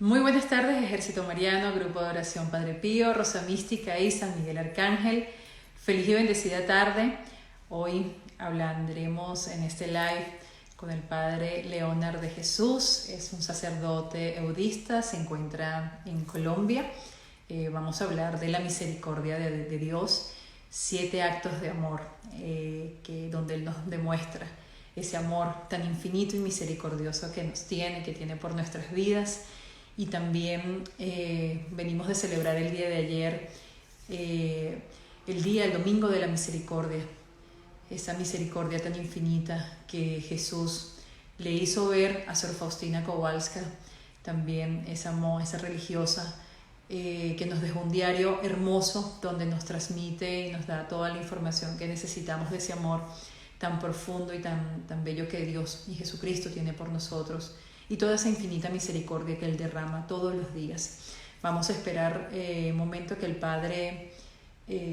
Muy buenas tardes, Ejército Mariano, Grupo de Oración Padre Pío, Rosa Mística y San Miguel Arcángel. Feliz y bendecida tarde. Hoy hablaremos en este live con el Padre Leonard de Jesús. Es un sacerdote eudista, se encuentra en Colombia. Vamos a hablar de la misericordia de Dios, 7 actos de amor donde Él nos demuestra ese amor tan infinito y misericordioso que nos tiene, que tiene por nuestras vidas. Y también venimos de celebrar el día de ayer, el domingo de la misericordia, esa misericordia tan infinita que Jesús le hizo ver a Sor Faustina Kowalska, también esa religiosa que nos dejó un diario hermoso donde nos transmite y nos da toda la información que necesitamos de ese amor tan profundo y tan bello que Dios y Jesucristo tiene por nosotros, y toda esa infinita misericordia que Él derrama todos los días. Vamos a esperar un momento que el Padre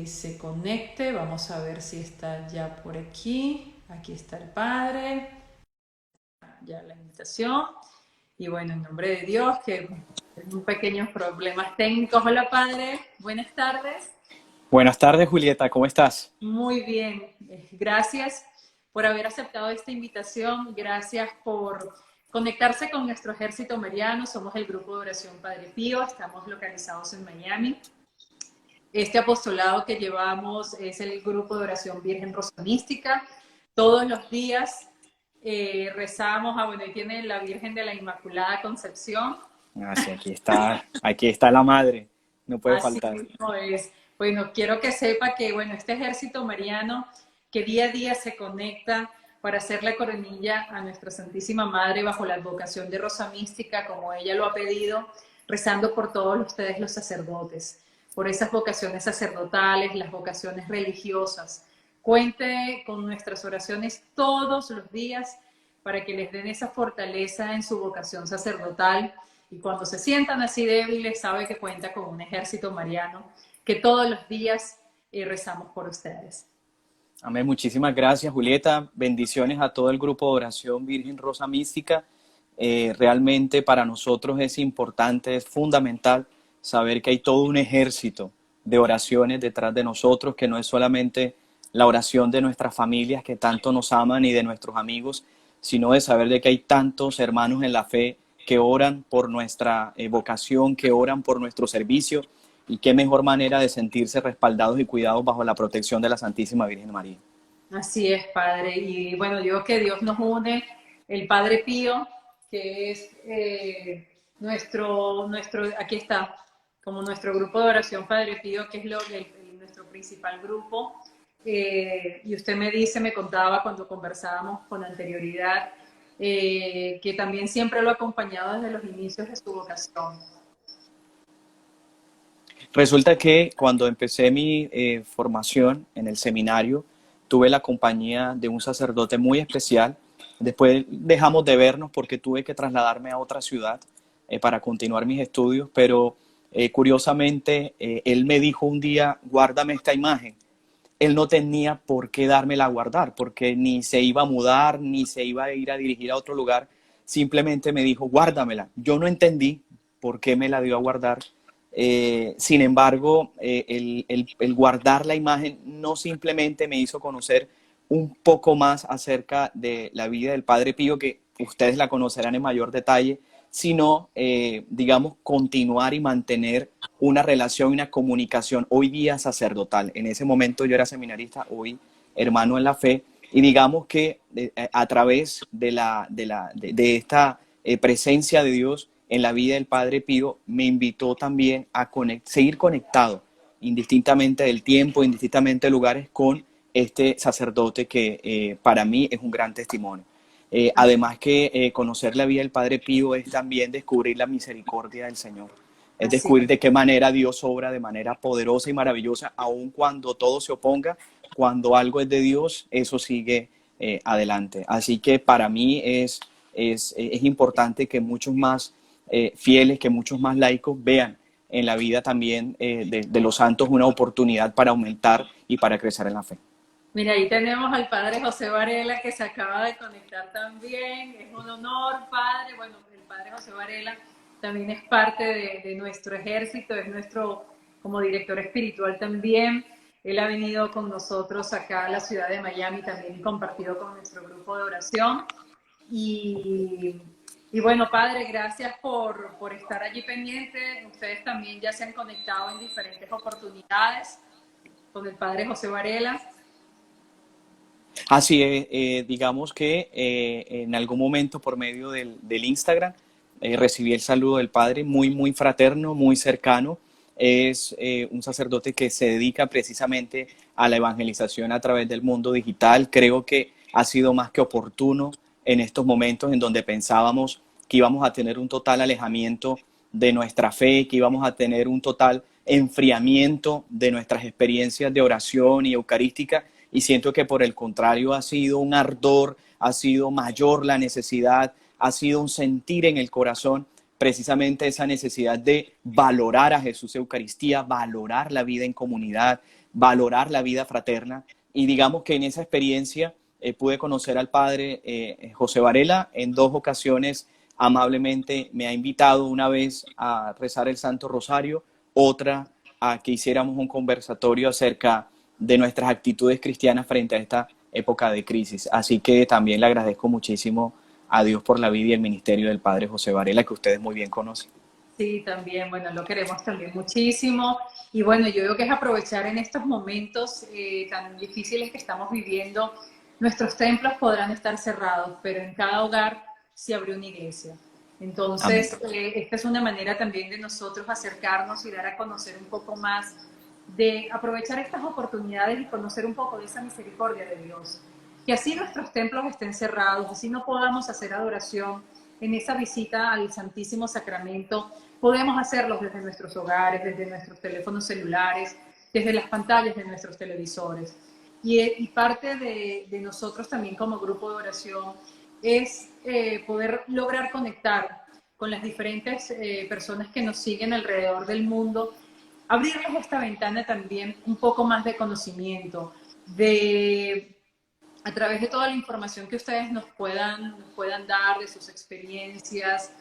se conecte. Vamos a ver si está ya por aquí. Aquí está el Padre. Ya la invitación. Y bueno, en nombre de Dios, que tengo pequeños problemas técnicos. Hola, Padre. Buenas tardes. Buenas tardes, Julieta, ¿cómo estás? Muy bien. Gracias por haber aceptado esta invitación. Gracias por conectarse con nuestro ejército mariano. Somos el grupo de oración Padre Pío. Estamos localizados en Miami. Este apostolado que llevamos es el grupo de oración Virgen Rosa Mística. Todos los días rezamos, bueno, ahí tiene la Virgen de la Inmaculada Concepción. Ah, sí, aquí está la madre, no puede Así faltar. mismo es. Bueno, quiero que sepa que, bueno, este ejército mariano que día a día se conecta para hacer la coronilla a nuestra Santísima Madre bajo la advocación de Rosa Mística, como ella lo ha pedido, rezando por todos ustedes los sacerdotes, por esas vocaciones sacerdotales, las vocaciones religiosas. Cuente con nuestras oraciones todos los días para que les den esa fortaleza en su vocación sacerdotal, y cuando se sientan así débiles, sabe que cuenta con un ejército mariano que todos los días rezamos por ustedes. Amén, muchísimas gracias, Julieta. Bendiciones a todo el grupo de oración Virgen Rosa Mística. Realmente para nosotros es importante, es fundamental saber que hay todo un ejército de oraciones detrás de nosotros, que no es solamente la oración de nuestras familias que tanto nos aman y de nuestros amigos, sino de saber de que hay tantos hermanos en la fe que oran por nuestra vocación, que oran por nuestro servicio, y qué mejor manera de sentirse respaldados y cuidados bajo la protección de la Santísima Virgen María. Así es, Padre. Y bueno, digo que Dios nos une, el Padre Pío, que es aquí está, como nuestro grupo de oración Padre Pío, que es nuestro principal grupo. Y usted me contaba cuando conversábamos con anterioridad, que también siempre lo ha acompañado desde los inicios de su vocación. Resulta que cuando empecé mi formación en el seminario, tuve la compañía de un sacerdote muy especial. Después dejamos de vernos porque tuve que trasladarme a otra ciudad para continuar mis estudios, pero curiosamente él me dijo un día: guárdame esta imagen. Él no tenía por qué dármela a guardar, porque ni se iba a mudar, ni se iba a ir a dirigir a otro lugar. Simplemente me dijo: guárdamela. Yo no entendí por qué me la dio a guardar. Sin embargo, el guardar la imagen no simplemente me hizo conocer un poco más acerca de la vida del Padre Pío, que ustedes la conocerán en mayor detalle, sino, digamos, continuar y mantener una relación y una comunicación hoy día sacerdotal. En ese momento yo era seminarista, hoy hermano en la fe, y digamos que a través de esta presencia de Dios en la vida del Padre Pío, me invitó también a seguir conectado, indistintamente del tiempo, indistintamente de lugares, con este sacerdote que para mí es un gran testimonio. Además que conocer la vida del Padre Pío es también descubrir la misericordia del Señor. Es Así descubrir de qué manera Dios obra de manera poderosa y maravillosa, aun cuando todo se oponga. Cuando algo es de Dios, eso sigue adelante. Así que para mí es importante que muchos más fieles, que muchos más laicos vean en la vida también de los santos una oportunidad para aumentar y para crecer en la fe. Mira, ahí tenemos al Padre José Varela, que se acaba de conectar también. Es un honor, Padre. Bueno, el Padre José Varela también es parte de nuestro ejército, es nuestro, como director espiritual también. Él ha venido con nosotros acá a la ciudad de Miami también y compartido con nuestro grupo de oración. Y, y bueno, Padre, gracias por estar allí pendiente. Ustedes también ya se han conectado en diferentes oportunidades con el Padre José Varela. Así es, digamos que en algún momento por medio del Instagram recibí el saludo del Padre, muy, muy fraterno, muy cercano. Es un sacerdote que se dedica precisamente a la evangelización a través del mundo digital. Creo que ha sido más que oportuno en estos momentos en donde pensábamos que íbamos a tener un total alejamiento de nuestra fe, que íbamos a tener un total enfriamiento de nuestras experiencias de oración y eucarística, y siento que por el contrario ha sido un ardor, ha sido mayor la necesidad, ha sido un sentir en el corazón precisamente esa necesidad de valorar a Jesús Eucaristía, valorar la vida en comunidad, valorar la vida fraterna. Y digamos que en esa experiencia pude conocer al Padre José Varela. En 2 ocasiones amablemente me ha invitado, una vez a rezar el Santo Rosario, otra a que hiciéramos un conversatorio acerca de nuestras actitudes cristianas frente a esta época de crisis. Así que también le agradezco muchísimo a Dios por la vida y el ministerio del Padre José Varela, que ustedes muy bien conocen. Sí, también, bueno, lo queremos también muchísimo. Y bueno, yo creo que es aprovechar en estos momentos tan difíciles que estamos viviendo. Nuestros templos podrán estar cerrados, pero en cada hogar se abrió una iglesia. Amén. Entonces, esta es una manera también de nosotros acercarnos y dar a conocer un poco más, de aprovechar estas oportunidades y conocer un poco de esa misericordia de Dios. Que así nuestros templos estén cerrados, así no podamos hacer adoración en esa visita al Santísimo Sacramento, podemos hacerlos desde nuestros hogares, desde nuestros teléfonos celulares, desde las pantallas de nuestros televisores. Y parte de nosotros también como grupo de oración es poder lograr conectar con las diferentes personas que nos siguen alrededor del mundo, abrirles esta ventana también un poco más de conocimiento, a través de toda la información que ustedes nos puedan dar, de sus experiencias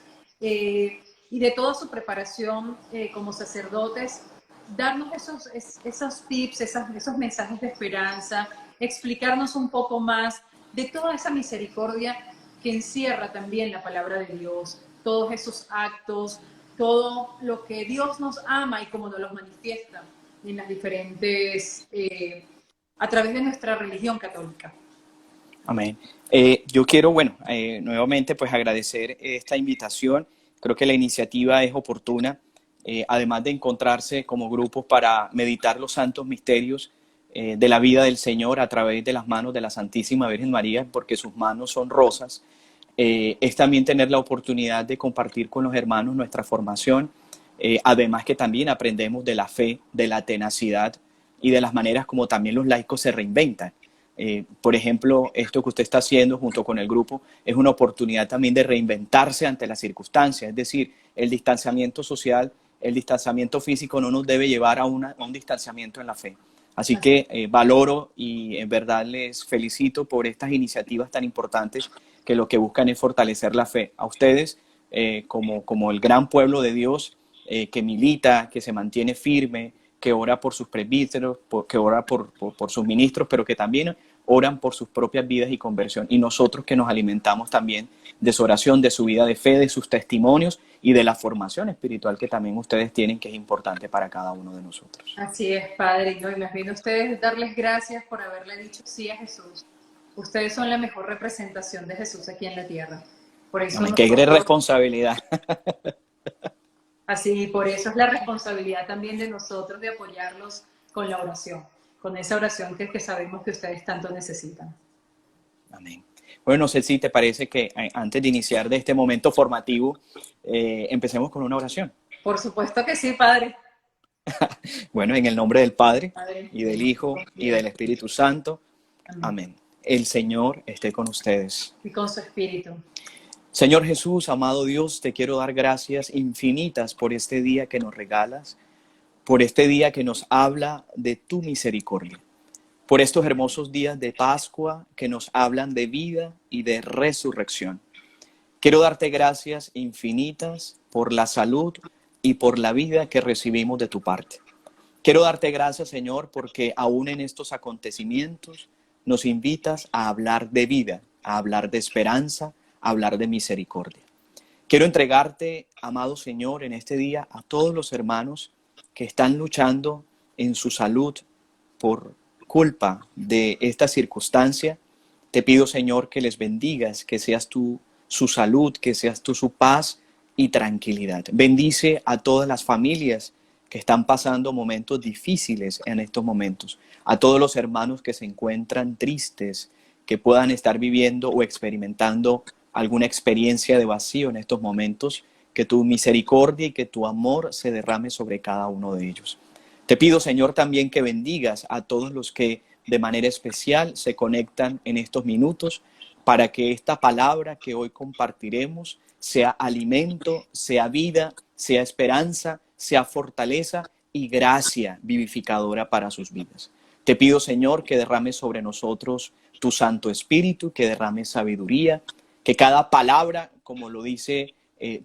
y de toda su preparación como sacerdotes, darnos esos tips, esos mensajes de esperanza, explicarnos un poco más de toda esa misericordia que encierra también la palabra de Dios, todos esos actos, todo lo que Dios nos ama y cómo nos los manifiesta en las diferentes, a través de nuestra religión católica. Amén. Yo quiero, bueno, nuevamente pues agradecer esta invitación. Creo que la iniciativa es oportuna, además de encontrarse como grupos para meditar los santos misterios de la vida del Señor a través de las manos de la Santísima Virgen María, porque sus manos son rosas. Es también tener la oportunidad de compartir con los hermanos nuestra formación, además que también aprendemos de la fe, de la tenacidad y de las maneras como también los laicos se reinventan. Por ejemplo, esto que usted está haciendo junto con el grupo es una oportunidad también de reinventarse ante las circunstancias, es decir, el distanciamiento social, el distanciamiento físico no nos debe llevar a un distanciamiento en la fe. Así que valoro y en verdad les felicito por estas iniciativas tan importantes que lo que buscan es fortalecer la fe. A ustedes, como el gran pueblo de Dios que milita, que se mantiene firme, que ora por sus presbíteros, que ora por sus ministros, pero que también oran por sus propias vidas y conversión. Y nosotros que nos alimentamos también de su oración, de su vida de fe, de sus testimonios y de la formación espiritual que también ustedes tienen, que es importante para cada uno de nosotros. Así es, Padre. ¿No? Y más bien ustedes darles gracias por haberle dicho sí a Jesús. Ustedes son la mejor representación de Jesús aquí en la tierra. Por eso Amén. Qué gran responsabilidad. Así, por eso es la responsabilidad también de nosotros de apoyarlos con la oración, con esa oración que sabemos que ustedes tanto necesitan. Amén. Bueno, no sé si te parece que antes de iniciar de este momento formativo, empecemos con una oración. Por supuesto que sí, Padre. Bueno, en el nombre del Padre, Padre y del Hijo, y del Espíritu Santo. Amén. El Señor esté con ustedes. Y con su Espíritu. Señor Jesús, amado Dios, te quiero dar gracias infinitas por este día que nos regalas, por este día que nos habla de tu misericordia, por estos hermosos días de Pascua que nos hablan de vida y de resurrección, Quiero darte gracias infinitas por la salud y por la vida que recibimos de tu parte. Quiero darte gracias, Señor, porque aún en estos acontecimientos nos invitas a hablar de vida, a hablar de esperanza, a hablar de misericordia. Quiero entregarte, amado Señor, en este día a todos los hermanos que están luchando en su salud por culpa de esta circunstancia. Te pido, Señor, que les bendigas, que seas tú su salud, que seas tú su paz y tranquilidad. Bendice a todas las familias que están pasando momentos difíciles en estos momentos, a todos los hermanos que se encuentran tristes, que puedan estar viviendo o experimentando alguna experiencia de vacío en estos momentos, que tu misericordia y que tu amor se derrame sobre cada uno de ellos. Te pido, Señor, también que bendigas a todos los que de manera especial se conectan en estos minutos para que esta palabra que hoy compartiremos sea alimento, sea vida, sea esperanza, sea fortaleza y gracia vivificadora para sus vidas. Te pido, Señor, que derrames sobre nosotros tu Santo Espíritu, que derrames sabiduría, que cada palabra, como lo dice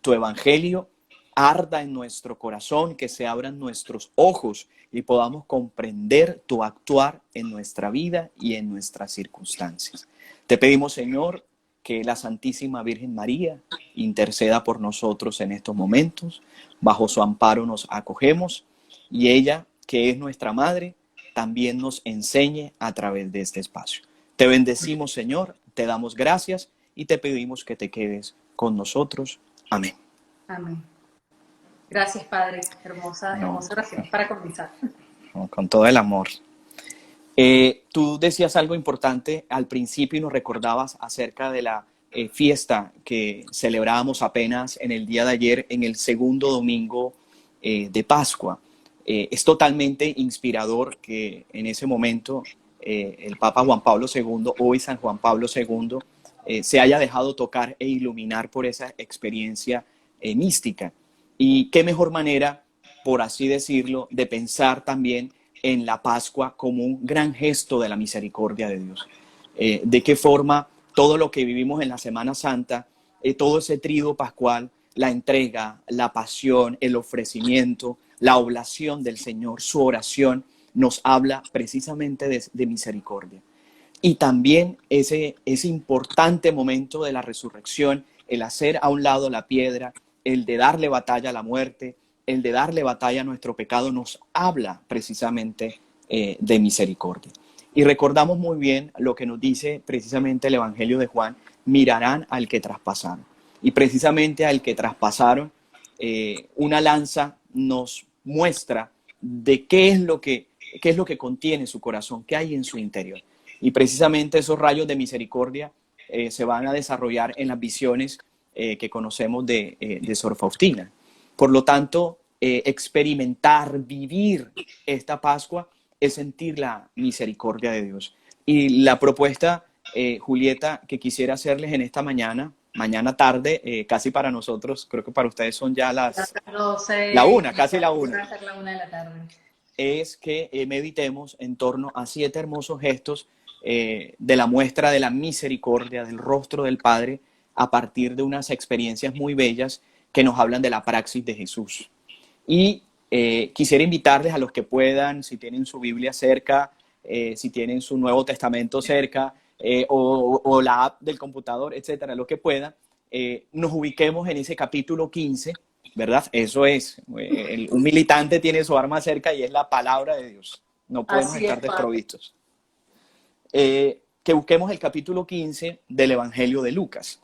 tu Evangelio, arda en nuestro corazón, que se abran nuestros ojos y podamos comprender tu actuar en nuestra vida y en nuestras circunstancias. Te pedimos, Señor, que la Santísima Virgen María interceda por nosotros en estos momentos. Bajo su amparo nos acogemos y ella, que es nuestra Madre, también nos enseñe a través de este espacio. Te bendecimos, Señor, te damos gracias y te pedimos que te quedes con nosotros. Amén. Amén. Gracias, Padre. Hermosa oración para comenzar. Con todo el amor. Tú decías algo importante al principio y nos recordabas acerca de la fiesta que celebrábamos apenas en el día de ayer, en el segundo domingo de Pascua. Es totalmente inspirador que en ese momento el Papa Juan Pablo II, hoy San Juan Pablo II, se haya dejado tocar e iluminar por esa experiencia mística. Y qué mejor manera, por así decirlo, de pensar también en la Pascua como un gran gesto de la misericordia de Dios. De qué forma todo lo que vivimos en la Semana Santa, todo ese triduo pascual, la entrega, la pasión, el ofrecimiento, la oblación del Señor, su oración, nos habla precisamente de misericordia. Y también ese importante momento de la resurrección, el hacer a un lado la piedra, el de darle batalla a la muerte, el de darle batalla a nuestro pecado, nos habla precisamente de misericordia. Y recordamos muy bien lo que nos dice precisamente el Evangelio de Juan: mirarán al que traspasaron. Y precisamente al que traspasaron, una lanza nos muestra de qué es lo que contiene su corazón, qué hay en su interior. Y precisamente esos rayos de misericordia se van a desarrollar en las visiones que conocemos de Sor Faustina. Por lo tanto, experimentar, vivir esta Pascua es sentir la misericordia de Dios. Y la propuesta, Julieta, que quisiera hacerles en esta mañana tarde, casi para nosotros, creo que para ustedes son ya la una, casi la una. La 1 de la tarde. Es que meditemos en torno a 7 hermosos gestos de la muestra de la misericordia del rostro del Padre a partir de unas experiencias muy bellas que nos hablan de la praxis de Jesús. Y quisiera invitarles a los que puedan, si tienen su Biblia cerca, si tienen su Nuevo Testamento cerca, o la app del computador, etcétera, lo que puedan, nos ubiquemos en ese capítulo 15, ¿verdad? Eso es, un militante tiene su arma cerca y es la palabra de Dios. No podemos estar desprovistos. Que busquemos el capítulo 15 del Evangelio de Lucas.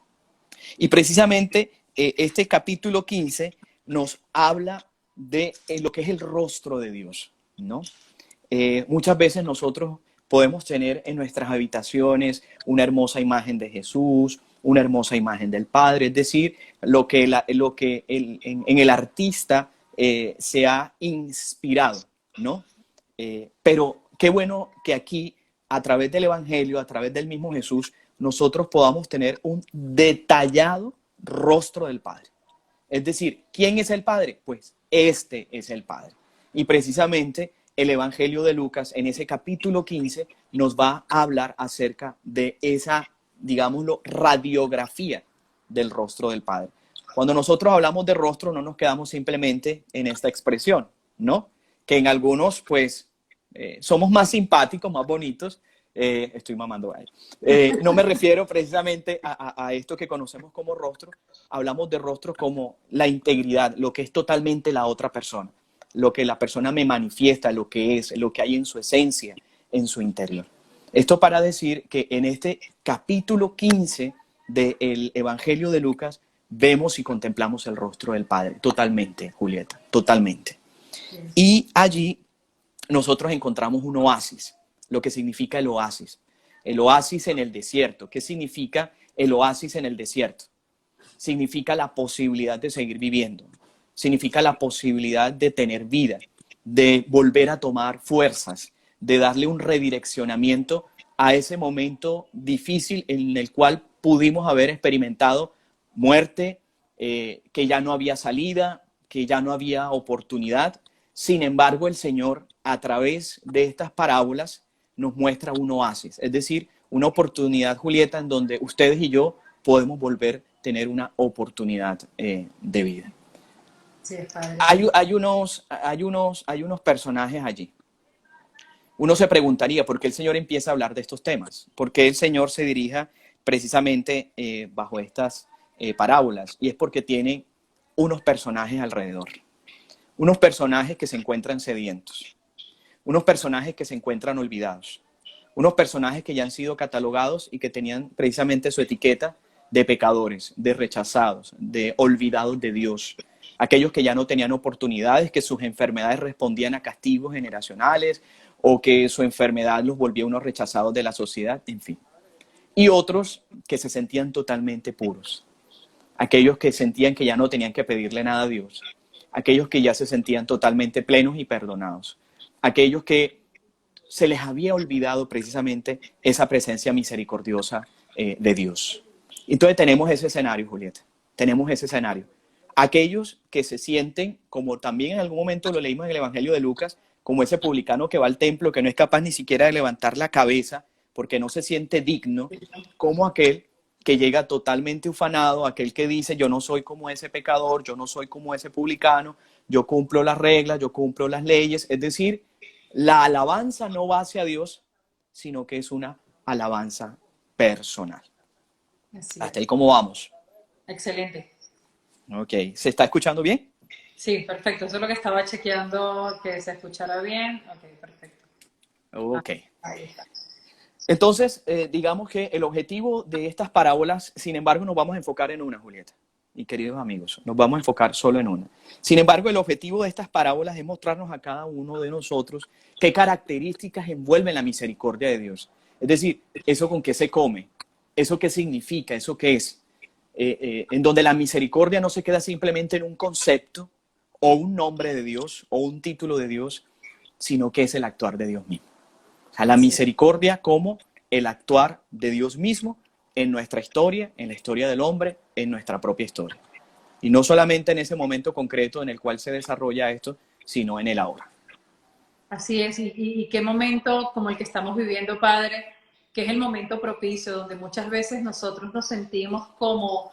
Y precisamente este capítulo 15 nos habla de lo que es el rostro de Dios, ¿no? Muchas veces nosotros podemos tener en nuestras habitaciones una hermosa imagen de Jesús, una hermosa imagen del Padre, es decir, lo que en el artista se ha inspirado, ¿no? Pero qué bueno que aquí, a través del Evangelio, a través del mismo Jesús, nosotros podamos tener un detallado rostro del Padre. Es decir, ¿quién es el Padre? Pues este es el Padre. Y precisamente el Evangelio de Lucas, en ese capítulo 15, nos va a hablar acerca de esa, digámoslo, radiografía del rostro del Padre. Cuando nosotros hablamos de rostro, no nos quedamos simplemente en esta expresión, ¿no? Que en algunos, pues, somos más simpáticos, más bonitos. Estoy mamando ahí. No me refiero precisamente a esto que conocemos como rostro. Hablamos de rostro como la integridad, lo que es totalmente la otra persona, lo que la persona me manifiesta, lo que es, lo que hay en su esencia, en su interior. Esto para decir que en este capítulo 15 del Evangelio de Lucas vemos y contemplamos el rostro del Padre, totalmente, Julieta, totalmente. Y allí nosotros encontramos un oasis, lo que significa el oasis. El oasis en el desierto. ¿Qué significa el oasis en el desierto? Significa la posibilidad de seguir viviendo, significa la posibilidad de tener vida, de volver a tomar fuerzas, de darle un redireccionamiento a ese momento difícil en el cual pudimos haber experimentado muerte, que ya no había salida, que ya no había oportunidad. Sin embargo, el Señor, a través de estas parábolas, nos muestra un oasis, es decir, una oportunidad, Julieta, en donde ustedes y yo podemos volver a tener una oportunidad de vida. Sí, padre. Hay unos personajes allí. Uno se preguntaría por qué el Señor empieza a hablar de estos temas, por qué el Señor se dirija precisamente bajo estas parábolas, y es porque tiene unos personajes alrededor, unos personajes que se encuentran sedientos, unos personajes que se encuentran olvidados, unos personajes que ya han sido catalogados y que tenían precisamente su etiqueta de pecadores, de rechazados, de olvidados de Dios, aquellos que ya no tenían oportunidades, que sus enfermedades respondían a castigos generacionales o que su enfermedad los volvía unos rechazados de la sociedad, en fin. Y otros que se sentían totalmente puros, aquellos que sentían que ya no tenían que pedirle nada a Dios, aquellos que ya se sentían totalmente plenos y perdonados, aquellos que se les había olvidado precisamente esa presencia misericordiosa de Dios. Entonces tenemos ese escenario, Julieta, tenemos ese escenario. Aquellos que se sienten, como también en algún momento lo leímos en el Evangelio de Lucas, como ese publicano que va al templo, que no es capaz ni siquiera de levantar la cabeza porque no se siente digno, como aquel que llega totalmente ufanado, aquel que dice, yo no soy como ese pecador, yo no soy como ese publicano, yo cumplo las reglas, yo cumplo las leyes. Es decir, la alabanza no va hacia Dios, sino que es una alabanza personal. Así Hasta es. ahí, ¿cómo vamos? Excelente. Ok, ¿se está escuchando bien? Sí, perfecto. Eso es lo que estaba chequeando, que se escuchara bien. Ok, perfecto. Ok. Ahí está. Entonces, digamos que el objetivo de estas parábolas, sin embargo, nos vamos a enfocar en una, Julieta. Y queridos amigos, nos vamos a enfocar solo en una. Sin embargo, el objetivo de estas parábolas es mostrarnos a cada uno de nosotros qué características envuelven la misericordia de Dios. Es decir, eso con qué se come, eso qué significa, eso qué es. En donde la misericordia no se queda simplemente en un concepto o un nombre de Dios o un título de Dios, sino que es el actuar de Dios mismo. O sea, la misericordia como el actuar de Dios mismo en nuestra historia, en la historia del hombre, en nuestra propia historia. Y no solamente en ese momento concreto en el cual se desarrolla esto, sino en el ahora. Así es, y qué momento como el que estamos viviendo, Padre, que es el momento propicio, donde muchas veces nosotros nos sentimos como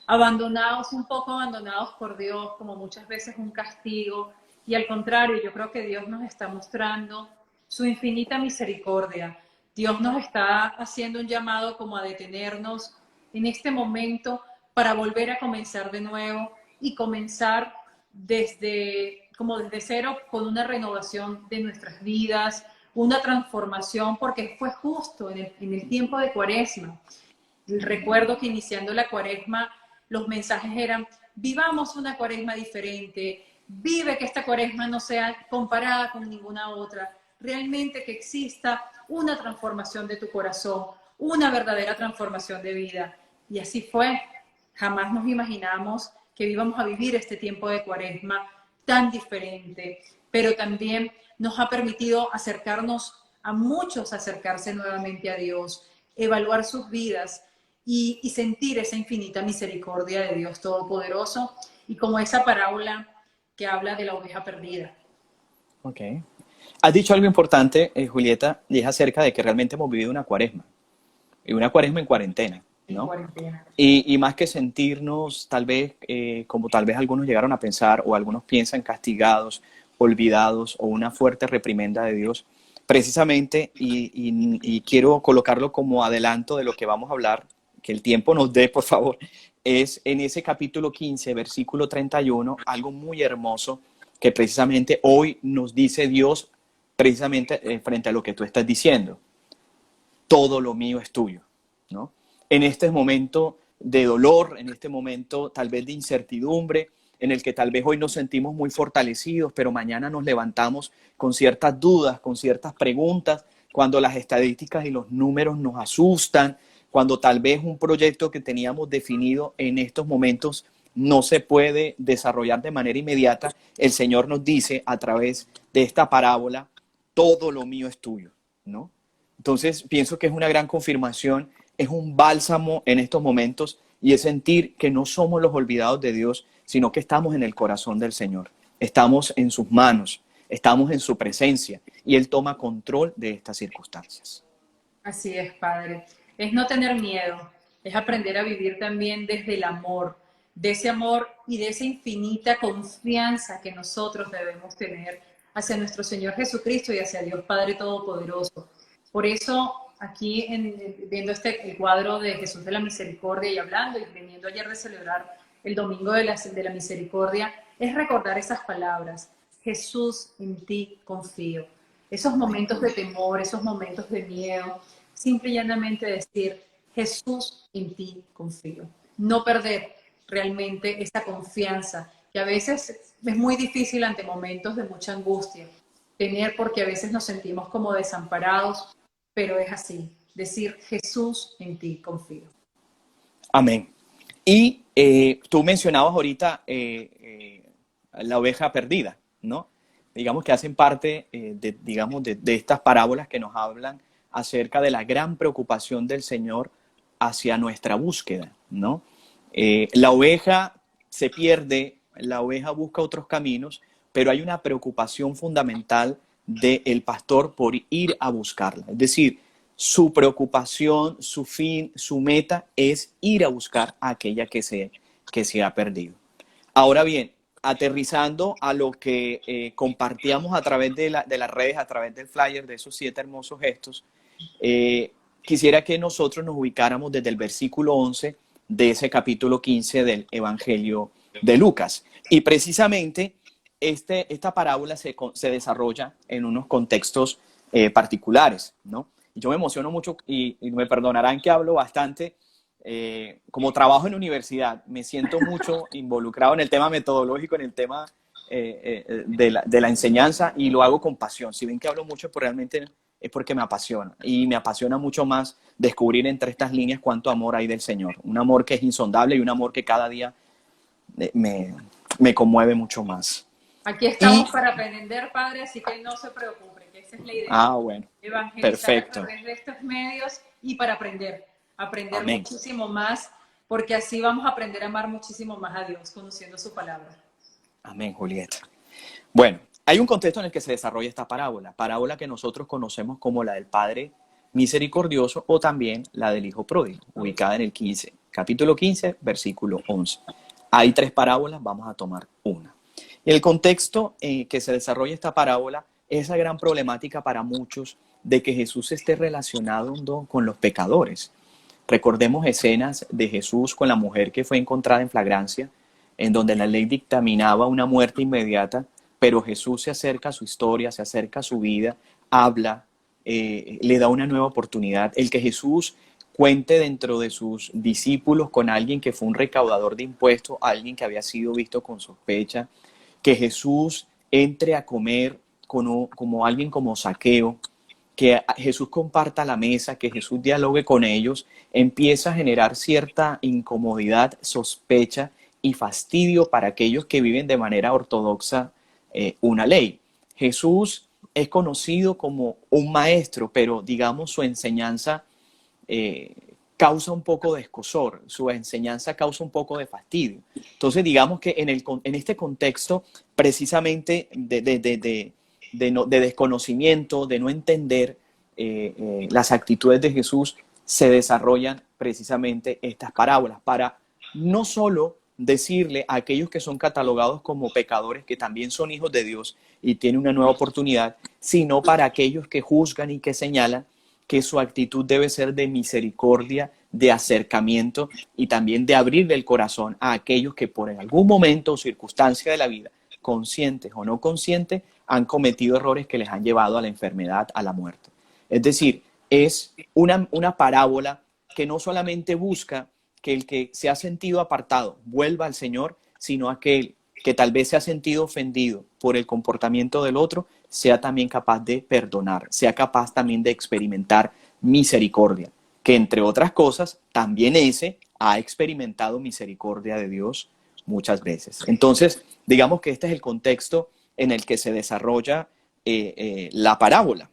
abandonados, un poco abandonados por Dios, como muchas veces un castigo, y al contrario, yo creo que Dios nos está mostrando su infinita misericordia. Dios nos está haciendo un llamado como a detenernos en este momento para volver a comenzar de nuevo y comenzar desde cero con una renovación de nuestras vidas, una transformación, porque fue justo en el tiempo de Cuaresma. Recuerdo que iniciando la Cuaresma, los mensajes eran, vivamos una Cuaresma diferente, vive que esta Cuaresma no sea comparada con ninguna otra, realmente que exista una transformación de tu corazón, una verdadera transformación de vida. Y así fue. Jamás nos imaginamos que íbamos a vivir este tiempo de Cuaresma tan diferente, pero también nos ha permitido acercarnos a muchos, acercarse nuevamente a Dios, evaluar sus vidas y sentir esa infinita misericordia de Dios Todopoderoso, y como esa parábola que habla de la oveja perdida. Ok. Has dicho algo importante, Julieta, y es acerca de que realmente hemos vivido una cuaresma, y una cuaresma en cuarentena. en ¿no? cuarentena. Y más que sentirnos, tal vez, como tal vez algunos llegaron a pensar, o algunos piensan castigados, olvidados, o una fuerte reprimenda de Dios, precisamente, y quiero colocarlo como adelanto de lo que vamos a hablar, que el tiempo nos dé, por favor, es en ese capítulo 15, versículo 31, algo muy hermoso que precisamente hoy nos dice Dios, precisamente frente a lo que tú estás diciendo. Todo lo mío es tuyo, ¿no? En este momento de dolor, en este momento tal vez de incertidumbre, en el que tal vez hoy nos sentimos muy fortalecidos, pero mañana nos levantamos con ciertas dudas, con ciertas preguntas, cuando las estadísticas y los números nos asustan, cuando tal vez un proyecto que teníamos definido en estos momentos no se puede desarrollar de manera inmediata, el Señor nos dice a través de esta parábola, todo lo mío es tuyo, ¿no? Entonces, pienso que es una gran confirmación, es un bálsamo en estos momentos y es sentir que no somos los olvidados de Dios, sino que estamos en el corazón del Señor, estamos en sus manos, estamos en su presencia y Él toma control de estas circunstancias. Así es, Padre. Es no tener miedo, es aprender a vivir también desde el amor, de ese amor y de esa infinita confianza que nosotros debemos tener hacia nuestro Señor Jesucristo y hacia Dios Padre Todopoderoso. Por eso, aquí viendo el cuadro de Jesús de la Misericordia y hablando y viniendo ayer de celebrar el Domingo de la Misericordia, es recordar esas palabras. Jesús, en ti confío. Esos Amén. momentos de temor, esos momentos de miedo, simple y llanamente decir, Jesús, en ti confío. No perder realmente esa confianza, que a veces es muy difícil ante momentos de mucha angustia tener, porque a veces nos sentimos como desamparados, pero es así, decir, Jesús, en ti confío. Amén. Y tú mencionabas ahorita la oveja perdida, ¿no? Digamos que hacen parte de estas parábolas que nos hablan acerca de la gran preocupación del Señor hacia nuestra búsqueda, ¿no? La oveja se pierde, la oveja busca otros caminos, pero hay una preocupación fundamental del pastor por ir a buscarla. Es decir, su preocupación, su fin, su meta es ir a buscar a aquella que se ha perdido. Ahora bien, aterrizando a lo que compartíamos a través de las redes, a través del flyer, de esos 7 hermosos gestos, quisiera que nosotros nos ubicáramos desde el versículo 11 de ese capítulo 15 del Evangelio de Lucas. Y precisamente esta parábola se desarrolla en unos contextos particulares, ¿no? Yo me emociono mucho y me perdonarán que hablo bastante. Como trabajo en universidad, me siento mucho involucrado en el tema metodológico, en el tema de la enseñanza y lo hago con pasión. Si ven que hablo mucho, pues realmente es porque me apasiona y me apasiona mucho más descubrir entre estas líneas cuánto amor hay del Señor. Un amor que es insondable y un amor que cada día me conmueve mucho más. Aquí Y, estamos para aprender, Padre, así que no se preocupe, que esa es la idea. bueno, Evangelizar a perfecto. través de estos medios y para aprender Amén. muchísimo más, porque así vamos a aprender a amar muchísimo más a Dios, conociendo su palabra. Amén, Julieta. Bueno, hay un contexto en el que se desarrolla esta parábola que nosotros conocemos como la del Padre misericordioso o también la del Hijo pródigo, ubicada en el 15, capítulo 15, versículo 11. Hay 3 parábolas, vamos a tomar una. Y el contexto en que se desarrolla esta parábola es esa gran problemática para muchos de que Jesús esté relacionado con los pecadores. Recordemos escenas de Jesús con la mujer que fue encontrada en flagrancia, en donde la ley dictaminaba una muerte inmediata, pero Jesús se acerca a su historia, se acerca a su vida, habla, le da una nueva oportunidad. El que Jesús cuente dentro de sus discípulos con alguien que fue un recaudador de impuestos, alguien que había sido visto con sospecha, que Jesús entre a comer como alguien como Zaqueo, que Jesús comparta la mesa, que Jesús dialogue con ellos, empieza a generar cierta incomodidad, sospecha y fastidio para aquellos que viven de manera ortodoxa una ley. Jesús es conocido como un maestro, pero digamos su enseñanza causa un poco de escosor, su enseñanza causa un poco de fastidio. Entonces digamos que en este contexto precisamente de desconocimiento, de no entender las actitudes de Jesús, se desarrollan precisamente estas parábolas, para no solo decirle a aquellos que son catalogados como pecadores que también son hijos de Dios y tienen una nueva oportunidad, sino para aquellos que juzgan y que señalan que su actitud debe ser de misericordia, de acercamiento y también de abrirle el corazón a aquellos que por algún momento o circunstancia de la vida, conscientes o no conscientes, han cometido errores que les han llevado a la enfermedad, a la muerte. Es decir, es una parábola que no solamente busca que el que se ha sentido apartado vuelva al Señor, sino aquel que tal vez se ha sentido ofendido por el comportamiento del otro, sea también capaz de perdonar, sea capaz también de experimentar misericordia, que entre otras cosas, también ese ha experimentado misericordia de Dios muchas veces. Entonces, digamos que este es el contexto en el que se desarrolla la parábola.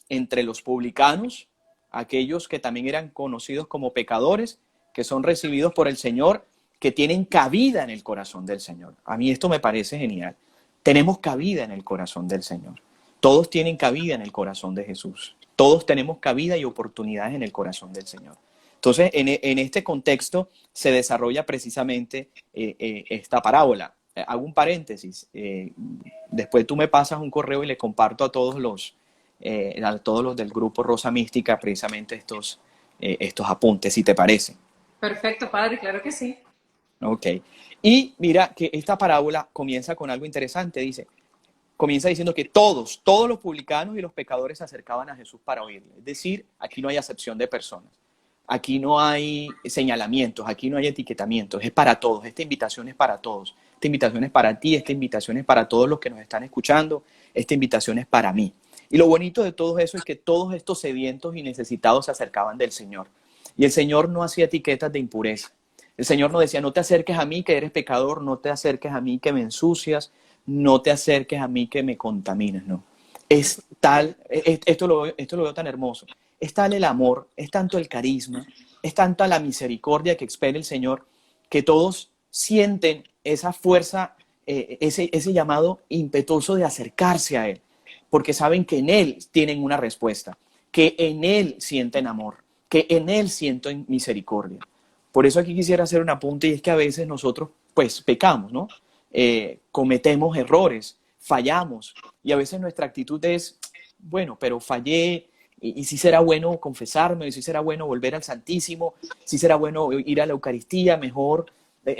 Entre los publicanos, aquellos que también eran conocidos como pecadores, que son recibidos por el Señor, que tienen cabida en el corazón del Señor. A mí esto me parece genial. Tenemos cabida en el corazón del Señor. Todos tienen cabida en el corazón de Jesús. Todos tenemos cabida y oportunidades en el corazón del Señor. Entonces, en este contexto se desarrolla precisamente esta parábola. Hago un paréntesis. Después tú me pasas un correo y le comparto a todos los del grupo Rosa Mística precisamente estos apuntes, si te parece. Perfecto, padre, claro que sí. Ok. Y mira que esta parábola comienza con algo interesante. Comienza diciendo que todos los publicanos y los pecadores se acercaban a Jesús para oírle. Es decir, aquí no hay acepción de personas. Aquí no hay señalamientos, aquí no hay etiquetamientos. Es para todos. Esta invitación es para todos. Esta invitación es para ti, esta invitación es para todos los que nos están escuchando. Esta invitación es para mí. Y lo bonito de todo eso es que todos estos sedientos y necesitados se acercaban del Señor. Y el Señor no hacía etiquetas de impureza. El Señor no decía, no te acerques a mí que eres pecador, no te acerques a mí que me ensucias, no te acerques a mí que me contaminas, no. Es tal, esto lo veo tan hermoso, es tal el amor, es tanto el carisma, es tanta la misericordia que expele el Señor, que todos sienten esa fuerza, ese llamado impetuoso de acercarse a Él, porque saben que en Él tienen una respuesta, que en Él sienten amor, que en Él sienten misericordia. Por eso aquí quisiera hacer un apunte, y es que a veces nosotros pues pecamos, ¿no? Cometemos errores, fallamos, y a veces nuestra actitud es, bueno, pero fallé, y si será bueno confesarme, y si será bueno volver al Santísimo, si será bueno ir a la Eucaristía, mejor,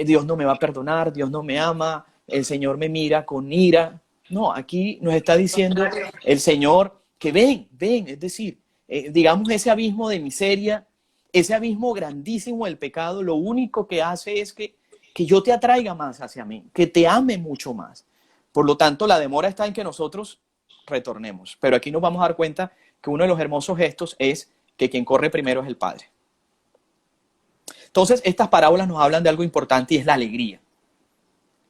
Dios no me va a perdonar, Dios no me ama, el Señor me mira con ira. No, aquí nos está diciendo el Señor que ven, es decir, digamos ese abismo de miseria, ese abismo grandísimo del pecado, lo único que hace es que yo te atraiga más hacia mí, que te ame mucho más. Por lo tanto, la demora está en que nosotros retornemos. Pero aquí nos vamos a dar cuenta que uno de los hermosos gestos es que quien corre primero es el Padre. Entonces, estas parábolas nos hablan de algo importante y es la alegría.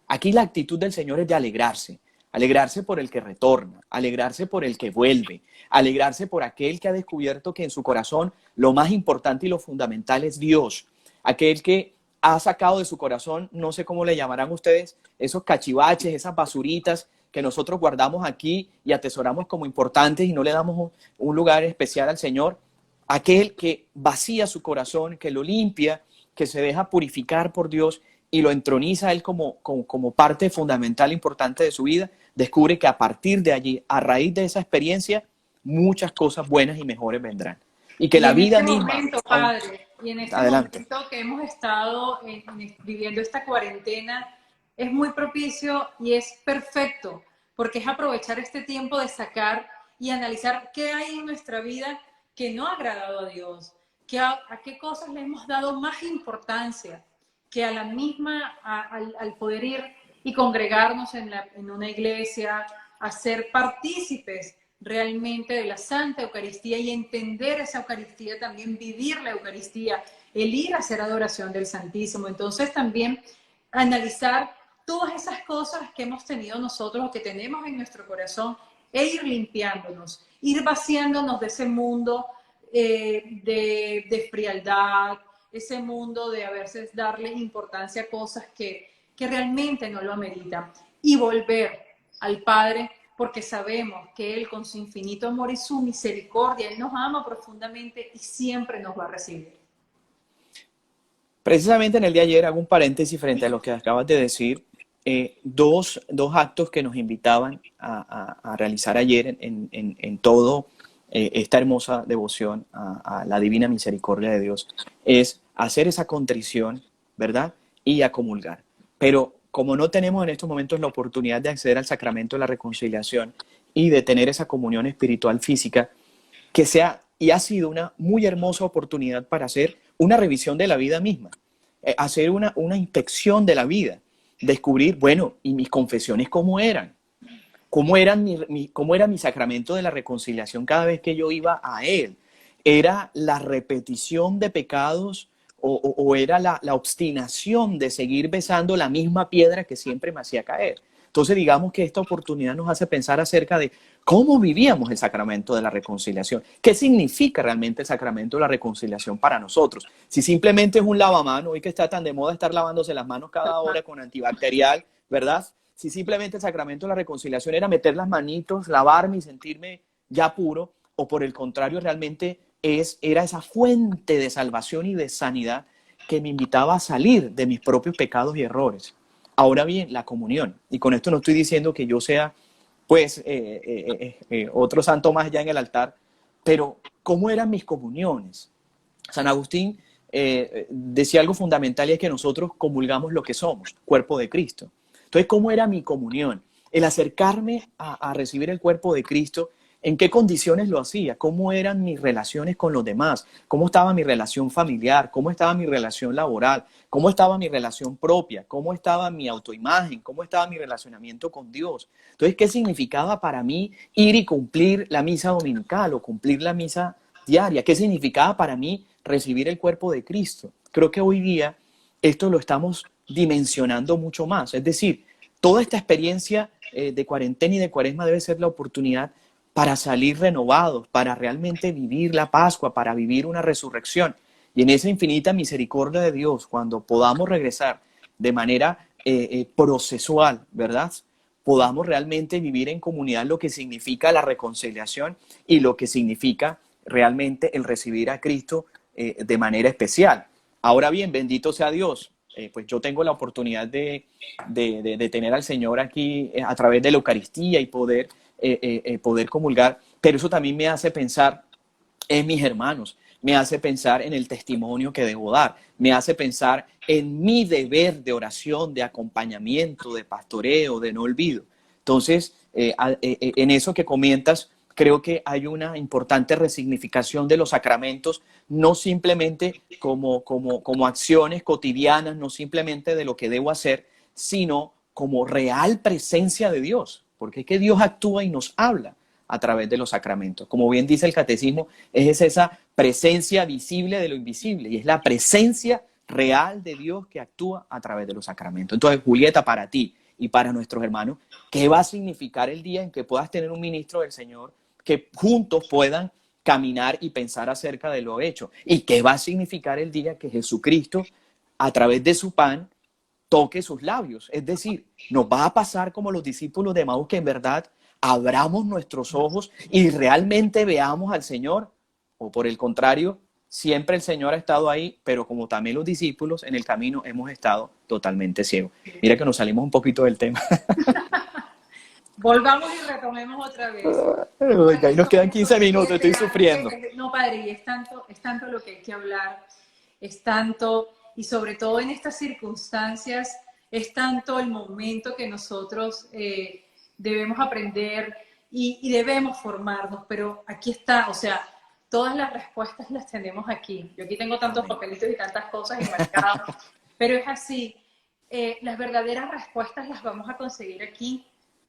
Aquí la actitud del Señor es de alegrarse. Alegrarse por el que retorna, alegrarse por el que vuelve, alegrarse por aquel que ha descubierto que en su corazón lo más importante y lo fundamental es Dios. Aquel que ha sacado de su corazón, no sé cómo le llamarán ustedes, esos cachivaches, esas basuritas que nosotros guardamos aquí y atesoramos como importantes y no le damos un lugar especial al Señor. Aquel que vacía su corazón, que lo limpia, que se deja purificar por Dios y lo entroniza a Él como parte fundamental, importante de su vida, descubre que a partir de allí, a raíz de esa experiencia, muchas cosas buenas y mejores vendrán. Y que la vida misma... Momento, padre, y en este adelante. momento que hemos estado viviendo esta cuarentena, es muy propicio y es perfecto, porque es aprovechar este tiempo de sacar y analizar qué hay en nuestra vida que no ha agradado a Dios, a qué cosas le hemos dado más importancia, que a la misma, al poder ir y congregarnos en una iglesia, a ser partícipes realmente de la Santa Eucaristía y entender esa Eucaristía, también vivir la Eucaristía, el ir a hacer adoración del Santísimo. Entonces también analizar todas esas cosas que hemos tenido nosotros o que tenemos en nuestro corazón e ir limpiándonos, ir vaciándonos de ese mundo de frialdad, ese mundo de a veces darle importancia a cosas que realmente no lo ameritan y volver al Padre porque sabemos que Él con su infinito amor y su misericordia, Él nos ama profundamente y siempre nos va a recibir. Precisamente en el día de ayer, hago un paréntesis frente a lo que acabas de decir, dos actos que nos invitaban a realizar ayer en todo esta hermosa devoción a la divina misericordia de Dios, es hacer esa contrición, ¿verdad? Y a comulgar. Pero como no tenemos en estos momentos la oportunidad de acceder al sacramento de la reconciliación y de tener esa comunión espiritual física, que sea y ha sido una muy hermosa oportunidad para hacer una revisión de la vida misma, hacer una inspección de la vida, descubrir, bueno, y mis confesiones cómo era mi sacramento de la reconciliación cada vez que yo iba a él. ¿Era la repetición de pecados o era la obstinación de seguir besando la misma piedra que siempre me hacía caer? Entonces, digamos que esta oportunidad nos hace pensar acerca de cómo vivíamos el sacramento de la reconciliación. ¿Qué significa realmente el sacramento de la reconciliación para nosotros? Si simplemente es un lavamanos, hoy que está tan de moda estar lavándose las manos cada hora con antibacterial, ¿verdad? Si simplemente el sacramento de la reconciliación era meter las manitos, lavarme y sentirme ya puro, o por el contrario realmente era esa fuente de salvación y de sanidad que me invitaba a salir de mis propios pecados y errores. Ahora bien, la comunión, y con esto no estoy diciendo que yo sea pues otro santo más allá en el altar, pero ¿cómo eran mis comuniones? San Agustín decía algo fundamental y es que nosotros comulgamos lo que somos, cuerpo de Cristo. Entonces, ¿cómo era mi comunión? El acercarme a recibir el cuerpo de Cristo, ¿en qué condiciones lo hacía? ¿Cómo eran mis relaciones con los demás? ¿Cómo estaba mi relación familiar? ¿Cómo estaba mi relación laboral? ¿Cómo estaba mi relación propia? ¿Cómo estaba mi autoimagen? ¿Cómo estaba mi relacionamiento con Dios? Entonces, ¿qué significaba para mí ir y cumplir la misa dominical o cumplir la misa diaria? ¿Qué significaba para mí recibir el cuerpo de Cristo? Creo que hoy día esto lo estamos dimensionando mucho más. Es decir, toda esta experiencia de cuarentena y de cuaresma debe ser la oportunidad para salir renovados, para realmente vivir la Pascua, para vivir una resurrección. Y en esa infinita misericordia de Dios, cuando podamos regresar de manera procesual, ¿verdad? Podamos realmente vivir en comunidad lo que significa la reconciliación y lo que significa realmente el recibir a Cristo de manera especial. Ahora bien, bendito sea Dios, pues yo tengo la oportunidad de tener al Señor aquí a través de la Eucaristía y poder comulgar, pero eso también me hace pensar en mis hermanos, me hace pensar en el testimonio que debo dar, me hace pensar en mi deber de oración, de acompañamiento, de pastoreo, de no olvido. Entonces, en eso que comentas, creo que hay una importante resignificación de los sacramentos, no simplemente como acciones cotidianas, no simplemente de lo que debo hacer, sino como real presencia de Dios, porque es que Dios actúa y nos habla a través de los sacramentos. Como bien dice el catecismo, es esa presencia visible de lo invisible y es la presencia real de Dios que actúa a través de los sacramentos. Entonces, Julieta, para ti y para nuestros hermanos, ¿qué va a significar el día en que puedas tener un ministro del Señor que juntos puedan caminar y pensar acerca de lo hecho? ¿Y qué va a significar el día que Jesucristo, a través de su pan, toque sus labios? Es decir, nos va a pasar como los discípulos de Maús, que en verdad abramos nuestros ojos y realmente veamos al Señor, o por el contrario, siempre el Señor ha estado ahí, pero como también los discípulos en el camino hemos estado totalmente ciegos. Mira que nos salimos un poquito del tema. Volvamos y retomemos otra vez. Oiga, y nos quedan 15 minutos, estoy sufriendo. No, padre, y es tanto lo que hay que hablar, es tanto, y sobre todo en estas circunstancias, es tanto el momento que nosotros debemos aprender y debemos formarnos, pero aquí está, o sea, todas las respuestas las tenemos aquí. Yo aquí tengo tantos papelitos y tantas cosas y marcados, pero es así. Las verdaderas respuestas las vamos a conseguir aquí.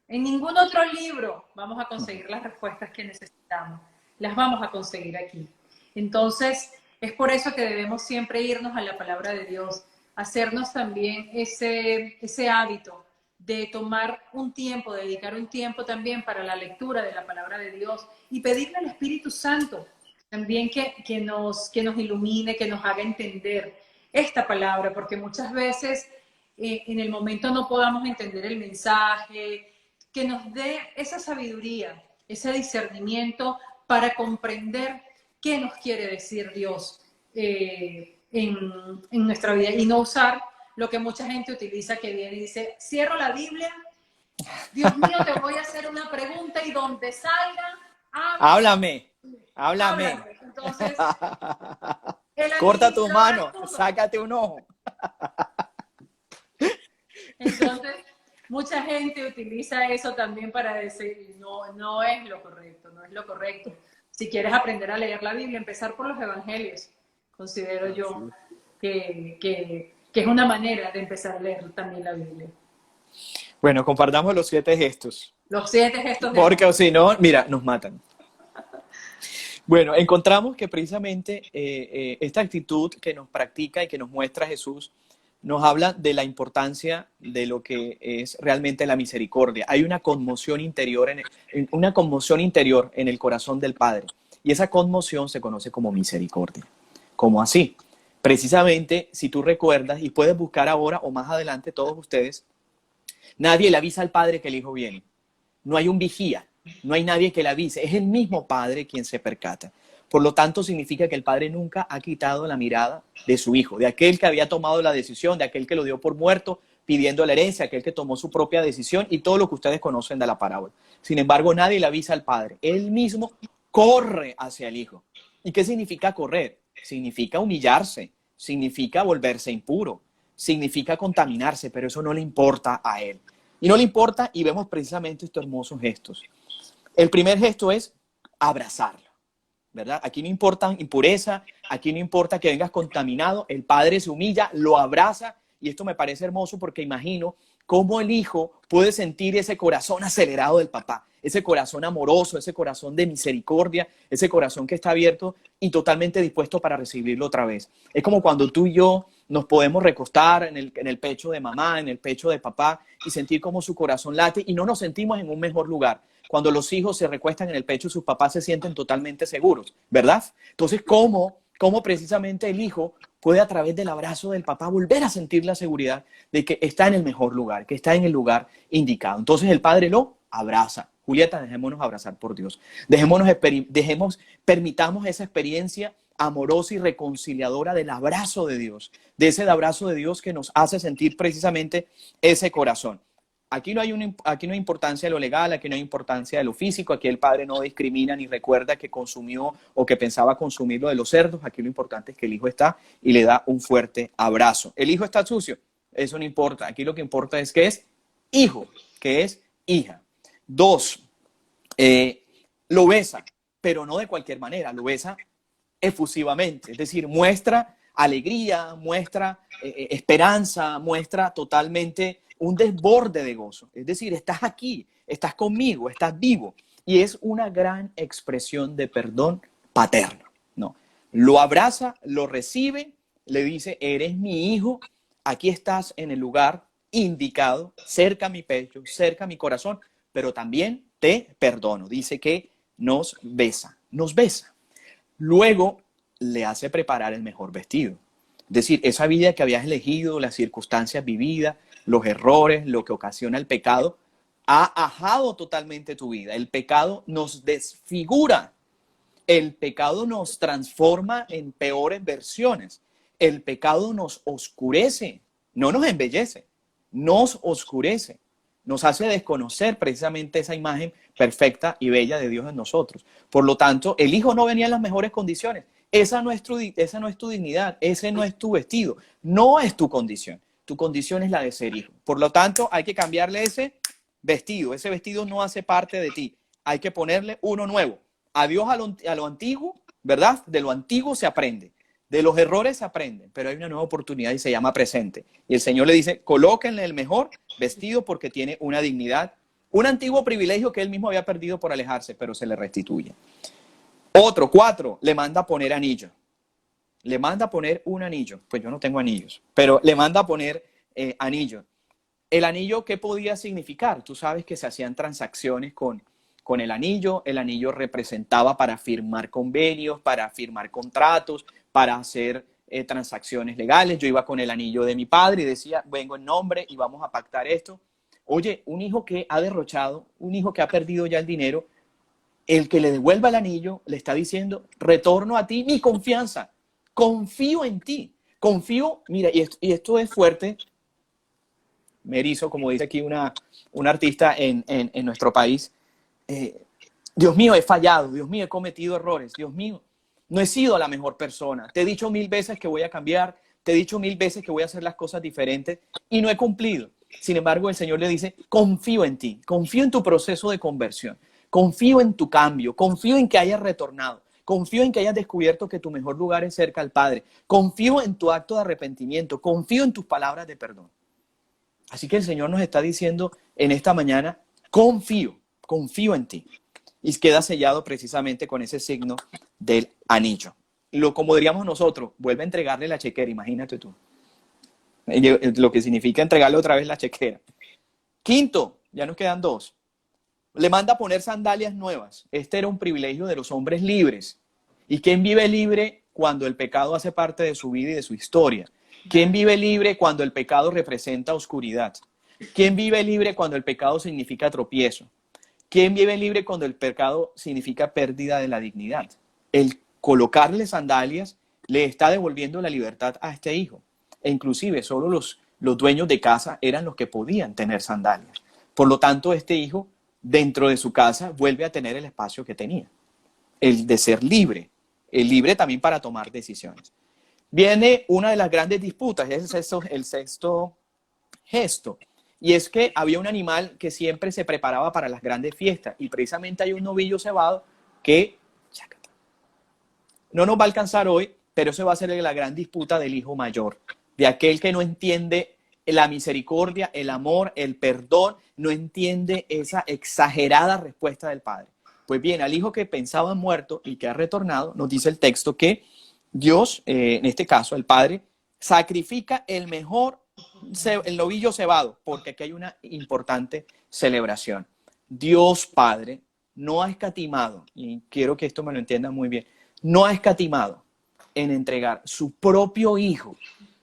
En ningún otro libro vamos a conseguir las respuestas que necesitamos. Las vamos a conseguir aquí. Entonces, es por eso que debemos siempre irnos a la palabra de Dios, hacernos también ese hábito de tomar un tiempo, dedicar un tiempo también para la lectura de la palabra de Dios y pedirle al Espíritu Santo también que nos ilumine, que nos haga entender esta palabra, porque muchas veces en el momento no podamos entender el mensaje, que nos dé esa sabiduría, ese discernimiento para comprender qué nos quiere decir Dios en nuestra vida y no usar lo que mucha gente utiliza, que viene y dice, cierro la Biblia, Dios mío, te voy a hacer una pregunta y donde salga, Háblame, háblame. háblame. Entonces, el Corta tu administrador mano, todo. sácate un ojo. Entonces, mucha gente utiliza eso también para decir, no, no es lo correcto, no es lo correcto. Si quieres aprender a leer la Biblia, empezar por los evangelios, considero yo que es una manera de empezar a leer también la Biblia. Bueno, compartamos los 7 gestos. Los 7 gestos de Porque amor. o si no, mira, nos matan. Bueno, encontramos que precisamente esta actitud que nos practica y que nos muestra Jesús nos habla de la importancia de lo que es realmente la misericordia. Hay una conmoción interior en el corazón del Padre, y esa conmoción se conoce como misericordia. ¿Cómo así? Precisamente, si tú recuerdas, y puedes buscar ahora o más adelante todos ustedes, nadie le avisa al Padre que el Hijo viene. No hay un vigía, no hay nadie que le avise. Es el mismo Padre quien se percata. Por lo tanto, significa que el Padre nunca ha quitado la mirada de su Hijo, de aquel que había tomado la decisión, de aquel que lo dio por muerto, pidiendo la herencia, aquel que tomó su propia decisión y todo lo que ustedes conocen de la parábola. Sin embargo, nadie le avisa al Padre. Él mismo corre hacia el Hijo. ¿Y qué significa correr? Significa humillarse, significa volverse impuro, significa contaminarse, pero eso no le importa a Él. Y no le importa, y vemos precisamente estos hermosos gestos. El primer gesto es abrazarlo, ¿verdad? Aquí no importa impureza, aquí no importa que vengas contaminado, el Padre se humilla, lo abraza, y esto me parece hermoso porque imagino cómo el Hijo puede sentir ese corazón acelerado del papá, ese corazón amoroso, ese corazón de misericordia, ese corazón que está abierto y totalmente dispuesto para recibirlo otra vez. Es como cuando tú y yo nos podemos recostar en el pecho de mamá, en el pecho de papá y sentir como su corazón late y no nos sentimos en un mejor lugar. Cuando los hijos se recuestan en el pecho de sus papás se sienten totalmente seguros, ¿verdad? Entonces, ¿cómo precisamente el hijo puede a través del abrazo del papá volver a sentir la seguridad de que está en el mejor lugar, que está en el lugar indicado? Entonces el padre lo abraza. Julieta, dejémonos abrazar por Dios. Permitamos esa experiencia amorosa y reconciliadora del abrazo de Dios, de ese abrazo de Dios que nos hace sentir precisamente ese corazón. Aquí no hay importancia de lo legal, aquí no hay importancia de lo físico, aquí el padre no discrimina ni recuerda que consumió o que pensaba consumir lo de los cerdos, aquí lo importante es que el hijo está y le da un fuerte abrazo. ¿El hijo está sucio? Eso no importa, aquí lo que importa es que es hijo, que es hija. 2, lo besa, pero no de cualquier manera, lo besa efusivamente, es decir, muestra alegría, muestra esperanza, muestra totalmente un desborde de gozo. Es decir, estás aquí, estás conmigo, estás vivo. Y es una gran expresión de perdón paterno, ¿no? Lo abraza, lo recibe, le dice, eres mi hijo, aquí estás en el lugar indicado, cerca a mi pecho, cerca a mi corazón, pero también te perdono. Dice que nos besa, nos besa. Luego le hace preparar el mejor vestido. Es decir, esa vida que habías elegido, las circunstancias vividas, los errores, lo que ocasiona el pecado, ha ajado totalmente tu vida. El pecado nos desfigura. El pecado nos transforma en peores versiones. El pecado nos oscurece, no nos embellece, nos oscurece. Nos hace desconocer precisamente esa imagen perfecta y bella de Dios en nosotros. Por lo tanto, el hijo no venía en las mejores condiciones. Esa no es tu dignidad, ese no es tu vestido, no es tu condición. Tu condición es la de ser hijo. Por lo tanto, hay que cambiarle ese vestido. Ese vestido no hace parte de ti. Hay que ponerle uno nuevo. Adiós a lo antiguo, ¿verdad? De lo antiguo se aprende. De los errores se aprende, pero hay una nueva oportunidad y se llama presente. Y el Señor le dice, colóquenle el mejor vestido porque tiene una dignidad, un antiguo privilegio que él mismo había perdido por alejarse, pero se le restituye. 4, le manda a poner anillo. Le manda a poner un anillo. Pues yo no tengo anillos, pero le manda a poner anillo. El anillo, ¿qué podía significar? Tú sabes que se hacían transacciones con el anillo. El anillo representaba para firmar convenios, para firmar contratos, para hacer transacciones legales. Yo iba con el anillo de mi padre y decía, vengo en nombre y vamos a pactar esto. Oye, un hijo que ha derrochado, un hijo que ha perdido ya el dinero, el que le devuelva el anillo le está diciendo, retorno a ti mi confianza, confío en ti. Confío, mira, y esto es fuerte, me erizo, como dice aquí una artista en nuestro país. Dios mío, he fallado, Dios mío, he cometido errores, Dios mío, no he sido la mejor persona. Te he dicho 1000 veces que voy a cambiar, te he dicho 1000 veces que voy a hacer las cosas diferentes y no he cumplido. Sin embargo, el Señor le dice, confío en ti, confío en tu proceso de conversión, confío en tu cambio, confío en que hayas retornado, confío en que hayas descubierto que tu mejor lugar es cerca al Padre, confío en tu acto de arrepentimiento, confío en tus palabras de perdón. Así que el Señor nos está diciendo en esta mañana, confío en ti. Y queda sellado precisamente con ese signo del anillo. Como diríamos nosotros, vuelve a entregarle la chequera, imagínate tú. Lo que significa entregarle otra vez la chequera. Quinto, ya nos quedan 2. Le manda a poner sandalias nuevas. Este era un privilegio de los hombres libres. ¿Y quién vive libre cuando el pecado hace parte de su vida y de su historia? ¿Quién vive libre cuando el pecado representa oscuridad? ¿Quién vive libre cuando el pecado significa tropiezo? ¿Quién vive libre cuando el pecado significa pérdida de la dignidad? El colocarle sandalias le está devolviendo la libertad a este hijo. E inclusive solo los dueños de casa eran los que podían tener sandalias. Por lo tanto, este hijo, dentro de su casa, vuelve a tener el espacio que tenía. El de ser libre. El libre también para tomar decisiones. Viene una de las grandes disputas, ese es el sexto gesto. Y es que había un animal que siempre se preparaba para las grandes fiestas. Y precisamente hay un novillo cebado que no nos va a alcanzar hoy, pero eso va a ser la gran disputa del hijo mayor. De aquel que no entiende la misericordia, el amor, el perdón, no entiende esa exagerada respuesta del padre. Pues bien, al hijo que pensaba muerto y que ha retornado, nos dice el texto que Dios, en este caso el padre, sacrifica el novillo cebado, porque aquí hay una importante celebración. Dios Padre no ha escatimado, y quiero que esto me lo entiendan muy bien, no ha escatimado en entregar su propio hijo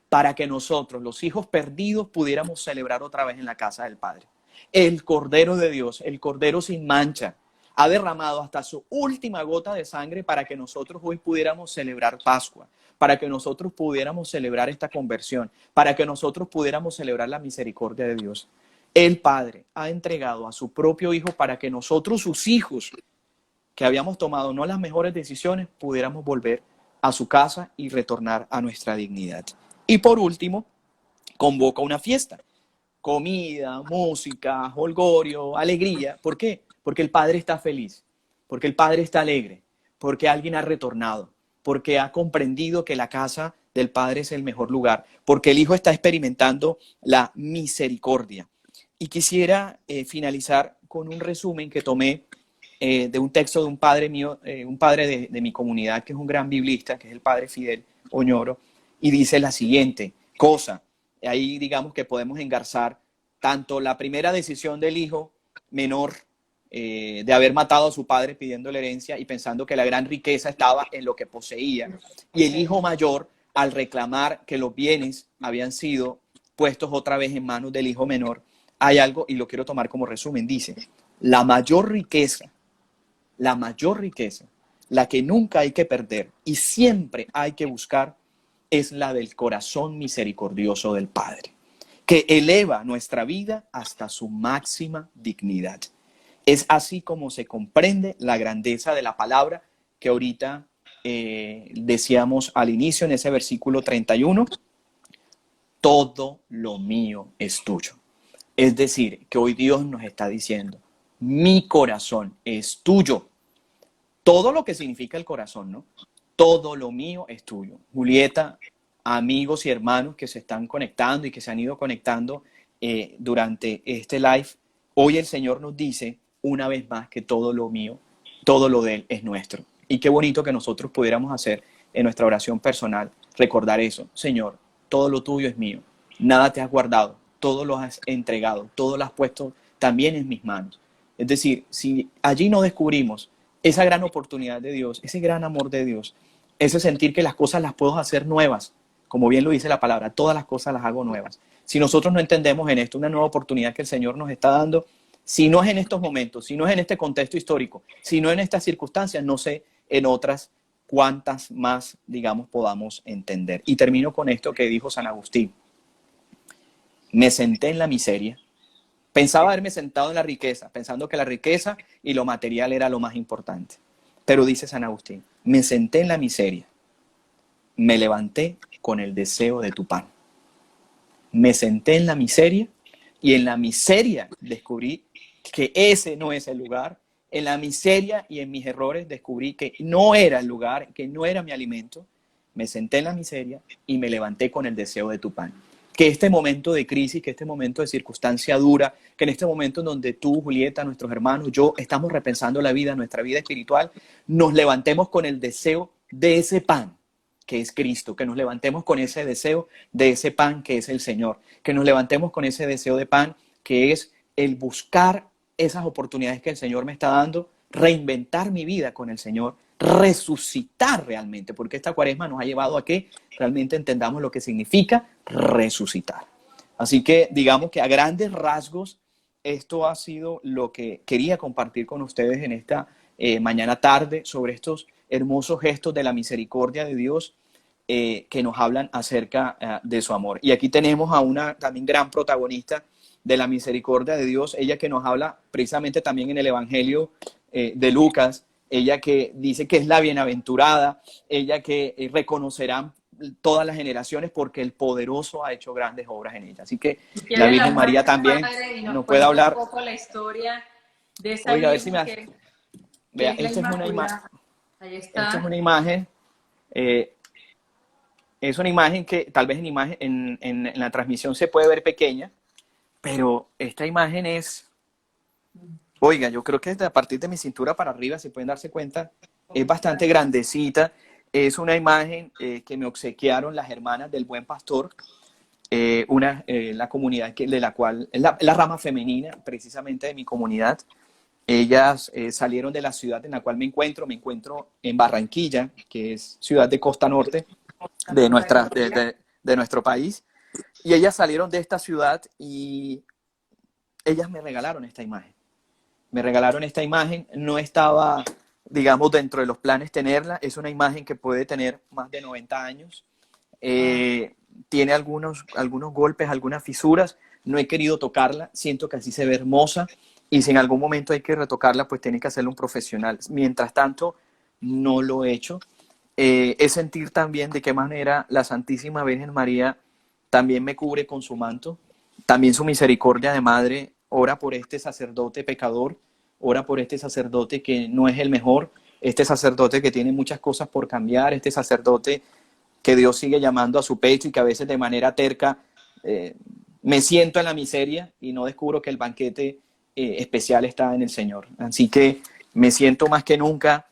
para que nosotros, los hijos perdidos, pudiéramos celebrar otra vez en la casa del Padre. El Cordero de Dios, el Cordero sin mancha, ha derramado hasta su última gota de sangre para que nosotros hoy pudiéramos celebrar Pascua, para que nosotros pudiéramos celebrar esta conversión, para que nosotros pudiéramos celebrar la misericordia de Dios. El Padre ha entregado a su propio Hijo para que nosotros, sus hijos, que habíamos tomado no las mejores decisiones, pudiéramos volver a su casa y retornar a nuestra dignidad. Y por último, convoca una fiesta. Comida, música, jolgorio, alegría. ¿Por qué? Porque el Padre está feliz, porque el Padre está alegre, porque alguien ha retornado, porque ha comprendido que la casa del Padre es el mejor lugar, porque el Hijo está experimentando la misericordia. Y quisiera finalizar con un resumen que tomé de un texto de un padre mío, un padre de mi comunidad, que es un gran biblista, que es el padre Fidel Oñoro, y dice la siguiente cosa. Ahí digamos que podemos engarzar tanto la primera decisión del hijo menor de haber matado a su padre pidiendo la herencia y pensando que la gran riqueza estaba en lo que poseía, y el hijo mayor al reclamar que los bienes habían sido puestos otra vez en manos del hijo menor. Hay algo, y lo quiero tomar como resumen, dice, la mayor riqueza, la que nunca hay que perder y siempre hay que buscar, es la del corazón misericordioso del Padre, que eleva nuestra vida hasta su máxima dignidad. Es así como se comprende la grandeza de la palabra que ahorita decíamos al inicio en ese versículo 31, todo lo mío es tuyo. Es decir, que hoy Dios nos está diciendo, mi corazón es tuyo. Todo lo que significa el corazón, ¿no? Todo lo mío es tuyo. Julieta, amigos y hermanos que se están conectando y que se han ido conectando durante este live, hoy el Señor nos dice una vez más que todo lo mío, todo lo de Él es nuestro. Y qué bonito que nosotros pudiéramos hacer en nuestra oración personal, recordar eso. Señor, todo lo tuyo es mío. Nada te has guardado, todo lo has entregado, todo lo has puesto también en mis manos. Es decir, si allí no descubrimos esa gran oportunidad de Dios, ese gran amor de Dios, ese sentir que las cosas las puedo hacer nuevas, como bien lo dice la palabra, todas las cosas las hago nuevas. Si nosotros no entendemos en esto una nueva oportunidad que el Señor nos está dando, si no es en estos momentos, si no es en este contexto histórico, si no en estas circunstancias, no sé en otras cuántas más, digamos, podamos entender. Y termino con esto que dijo San Agustín. Me senté en la miseria. Pensaba haberme sentado en la riqueza, pensando que la riqueza y lo material era lo más importante. Pero dice San Agustín, me senté en la miseria, me levanté con el deseo de tu pan. Me senté en la miseria y en la miseria descubrí que ese no es el lugar. En la miseria y en mis errores descubrí que no era el lugar, que no era mi alimento. Me senté en la miseria y me levanté con el deseo de tu pan. Que este momento de crisis, que este momento de circunstancia dura, que en este momento en donde tú, Julieta, nuestros hermanos, yo estamos repensando la vida, nuestra vida espiritual, nos levantemos con el deseo de ese pan que es Cristo, que nos levantemos con ese deseo de ese pan que es el Señor, que nos levantemos con ese deseo de pan que es el buscar esas oportunidades que el Señor me está dando, reinventar mi vida con el Señor, resucitar realmente, porque esta cuaresma nos ha llevado a que realmente entendamos lo que significa resucitar. Así que digamos que a grandes rasgos esto ha sido lo que quería compartir con ustedes en esta mañana tarde sobre estos hermosos gestos de la misericordia de Dios que nos hablan acerca de su amor. Y aquí tenemos a una también gran protagonista de la misericordia de Dios, ella que nos habla precisamente también en el Evangelio de Lucas, ella que dice que es la bienaventurada, ella que reconocerán todas las generaciones porque el poderoso ha hecho grandes obras en ella. Así que la Virgen María también nos puede hablar. Un poco la historia de esa Oiga, a ver si me Virgen hace. que Vea, es la esta es una imagen. Inmaculada. Ahí Esta es está. una imagen. Es una imagen que tal vez en la transmisión se puede ver pequeña, pero esta imagen es, oiga, yo creo que desde a partir de mi cintura para arriba, si pueden darse cuenta, es bastante grandecita. Es una imagen que me obsequiaron las hermanas del Buen Pastor, la comunidad de la cual, es la rama femenina precisamente de mi comunidad. Ellas salieron de la ciudad en la cual me encuentro en Barranquilla, que es ciudad de costa norte de nuestro país, y ellas salieron de esta ciudad y ellas me regalaron esta imagen. Me regalaron esta imagen, no estaba, digamos, dentro de los planes tenerla, es una imagen que puede tener más de 90 años, tiene algunos golpes, algunas fisuras, no he querido tocarla, siento que así se ve hermosa, y si en algún momento hay que retocarla, pues tiene que hacerlo un profesional. Mientras tanto, no lo he hecho. Es sentir también de qué manera la Santísima Virgen María también me cubre con su manto, también su misericordia de madre ora por este sacerdote pecador, ora por este sacerdote que no es el mejor, este sacerdote que tiene muchas cosas por cambiar, este sacerdote que Dios sigue llamando a su pecho y que a veces de manera terca me siento en la miseria y no descubro que el banquete especial está en el Señor. Así que me siento más que nunca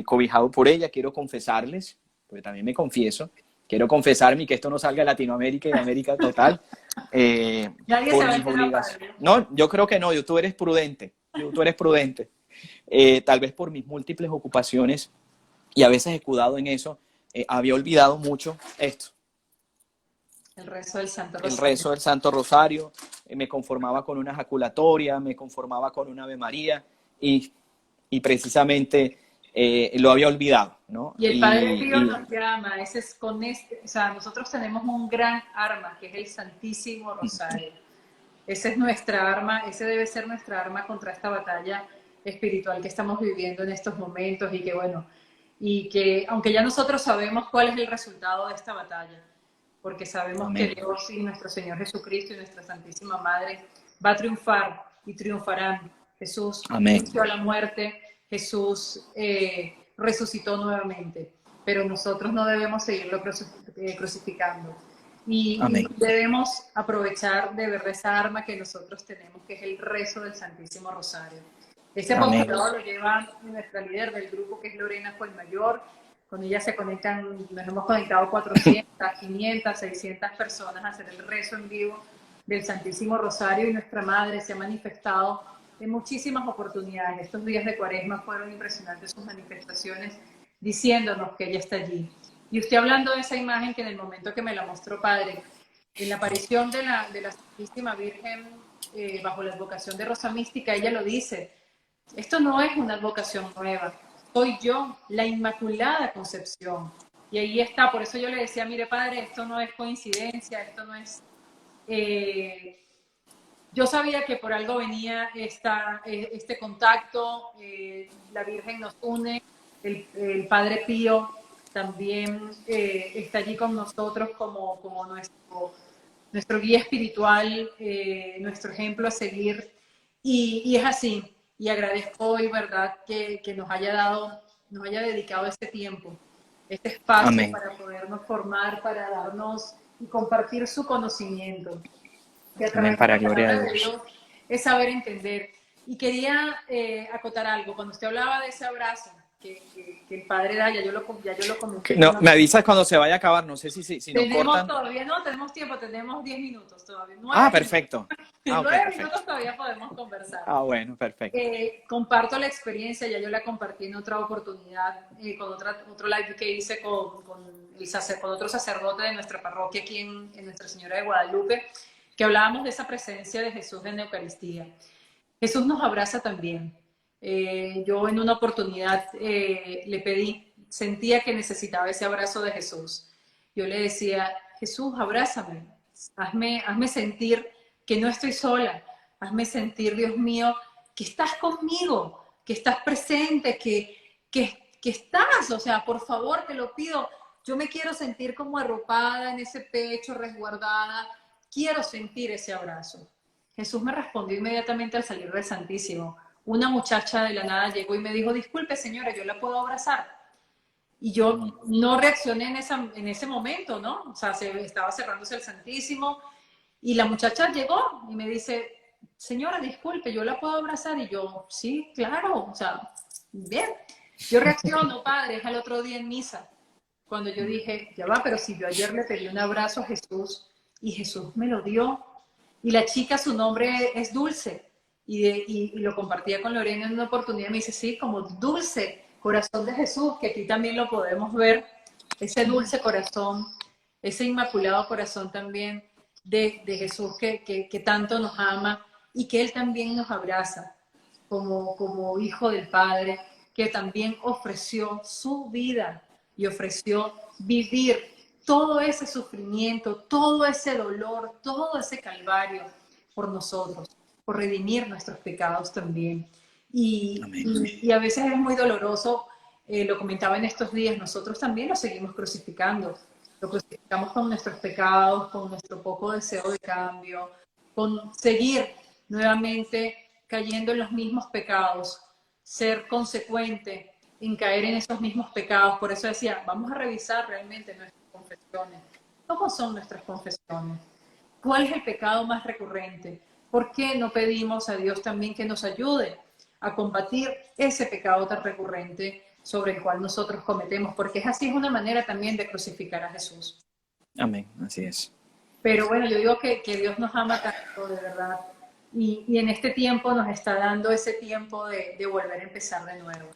cobijado por ella. Quiero confesarles, porque también me confieso, quiero confesarme que esto no salga de Latinoamérica y de América total Nadie se por va a mis enterar, obligaciones. No, yo creo que no, tú eres prudente, tú eres prudente. Tal vez por mis múltiples ocupaciones y a veces escudado en eso, había olvidado mucho esto. el rezo del Santo El Rosario. rezo del Santo Rosario, me conformaba con una jaculatoria, me conformaba con una Ave María y precisamente lo había olvidado, ¿no? Y el Padre Pío nos llama, ese es con este, o sea, nosotros tenemos un gran arma que es el Santísimo Rosario. Esa es nuestra arma, ese debe ser nuestra arma contra esta batalla espiritual que estamos viviendo en estos momentos y que bueno, y que aunque ya nosotros sabemos cuál es el resultado de esta batalla, porque sabemos Amén. que Dios y nuestro Señor Jesucristo y nuestra Santísima Madre va a triunfar y triunfarán. Jesús venció a la muerte, Jesús resucitó nuevamente, pero nosotros no debemos seguirlo crucificando. Y debemos aprovechar de verdad esa arma que nosotros tenemos, que es el rezo del Santísimo Rosario. Ese apostolado lo lleva nuestra líder del grupo, que es Lorena Fuenmayor. Con ella se conectan, nos hemos conectado 400, 500, 600 personas a hacer el rezo en vivo del Santísimo Rosario, y nuestra Madre se ha manifestado en muchísimas oportunidades. Estos días de Cuaresma fueron impresionantes sus manifestaciones, diciéndonos que ella está allí. Y usted hablando de esa imagen que en el momento que me la mostró Padre, en la aparición de la Santísima Virgen bajo la advocación de Rosa Mística, ella lo dice, esto no es una advocación nueva, soy yo, la Inmaculada Concepción. Y ahí está, por eso yo le decía, mire padre, esto no es coincidencia, esto no es... yo sabía que por algo venía este contacto, la Virgen nos une, el Padre Pío también está allí con nosotros como nuestro guía espiritual, nuestro ejemplo a seguir. Y es así. Y agradezco hoy, ¿verdad?, que nos haya dedicado este tiempo, este espacio Amén. para podernos formar, para darnos y compartir su conocimiento, que a Amén, través de para la gloria de palabra de Dios. Dios es saber entender. Y quería acotar algo. Cuando usted hablaba de ese abrazo que el Padre da, ya yo lo comenté en No, una... me avisas cuando se vaya a acabar, no sé si nos Tenemos cortan. todavía, no, tenemos tiempo, tenemos 10 minutos todavía, Ah, 9 minutos. perfecto. En Ah, ok, 9 perfecto. minutos todavía podemos conversar. Ah, bueno, perfecto. Comparto la experiencia, ya yo la compartí en otra oportunidad, con otro live que hice con otro sacerdote de nuestra parroquia aquí en Nuestra Señora de Guadalupe, que hablábamos de esa presencia de Jesús en la Eucaristía. Jesús nos abraza también. Yo en una oportunidad le pedí, sentía que necesitaba ese abrazo de Jesús. Yo le decía, Jesús, abrázame, hazme sentir que no estoy sola, hazme sentir, Dios mío, que estás conmigo, que estás presente, que estás, o sea, por favor, te lo pido. Yo me quiero sentir como arropada en ese pecho, resguardada. Quiero sentir ese abrazo. Jesús me respondió inmediatamente al salir del Santísimo. Una muchacha de la nada llegó y me dijo, disculpe señora, ¿yo la puedo abrazar? Y yo no reaccioné en ese momento, ¿no? O sea, estaba cerrándose el Santísimo y la muchacha llegó y me dice, señora, disculpe, ¿yo la puedo abrazar? Y yo, sí, claro, o sea, bien. Yo reacciono, padre, es al otro día en misa, cuando yo dije, ya va, pero si yo ayer le pedí un abrazo a Jesús y Jesús me lo dio, y la chica, su nombre es Dulce, y lo compartía con Lorena en una oportunidad, me dice, sí, como Dulce, corazón de Jesús, que aquí también lo podemos ver, ese dulce corazón, ese inmaculado corazón también de Jesús que tanto nos ama y que Él también nos abraza como hijo del Padre, que también ofreció su vida y ofreció vivir todo ese sufrimiento, todo ese dolor, todo ese calvario por nosotros, por redimir nuestros pecados también. Y a veces es muy doloroso, lo comentaba en estos días, nosotros también lo seguimos crucificando. Lo crucificamos con nuestros pecados, con nuestro poco deseo de cambio, con seguir nuevamente cayendo en los mismos pecados, ser consecuente en caer en esos mismos pecados. Por eso decía, vamos a revisar realmente nuestras confesiones. ¿Cómo son nuestras confesiones? ¿Cuál es el pecado más recurrente? ¿Por qué no pedimos a Dios también que nos ayude a combatir ese pecado tan recurrente sobre el cual nosotros cometemos? Porque así es una manera también de crucificar a Jesús. Amén, así es. Pero bueno, yo digo que Dios nos ama tanto, de verdad. Y en este tiempo nos está dando ese tiempo de volver a empezar de nuevo.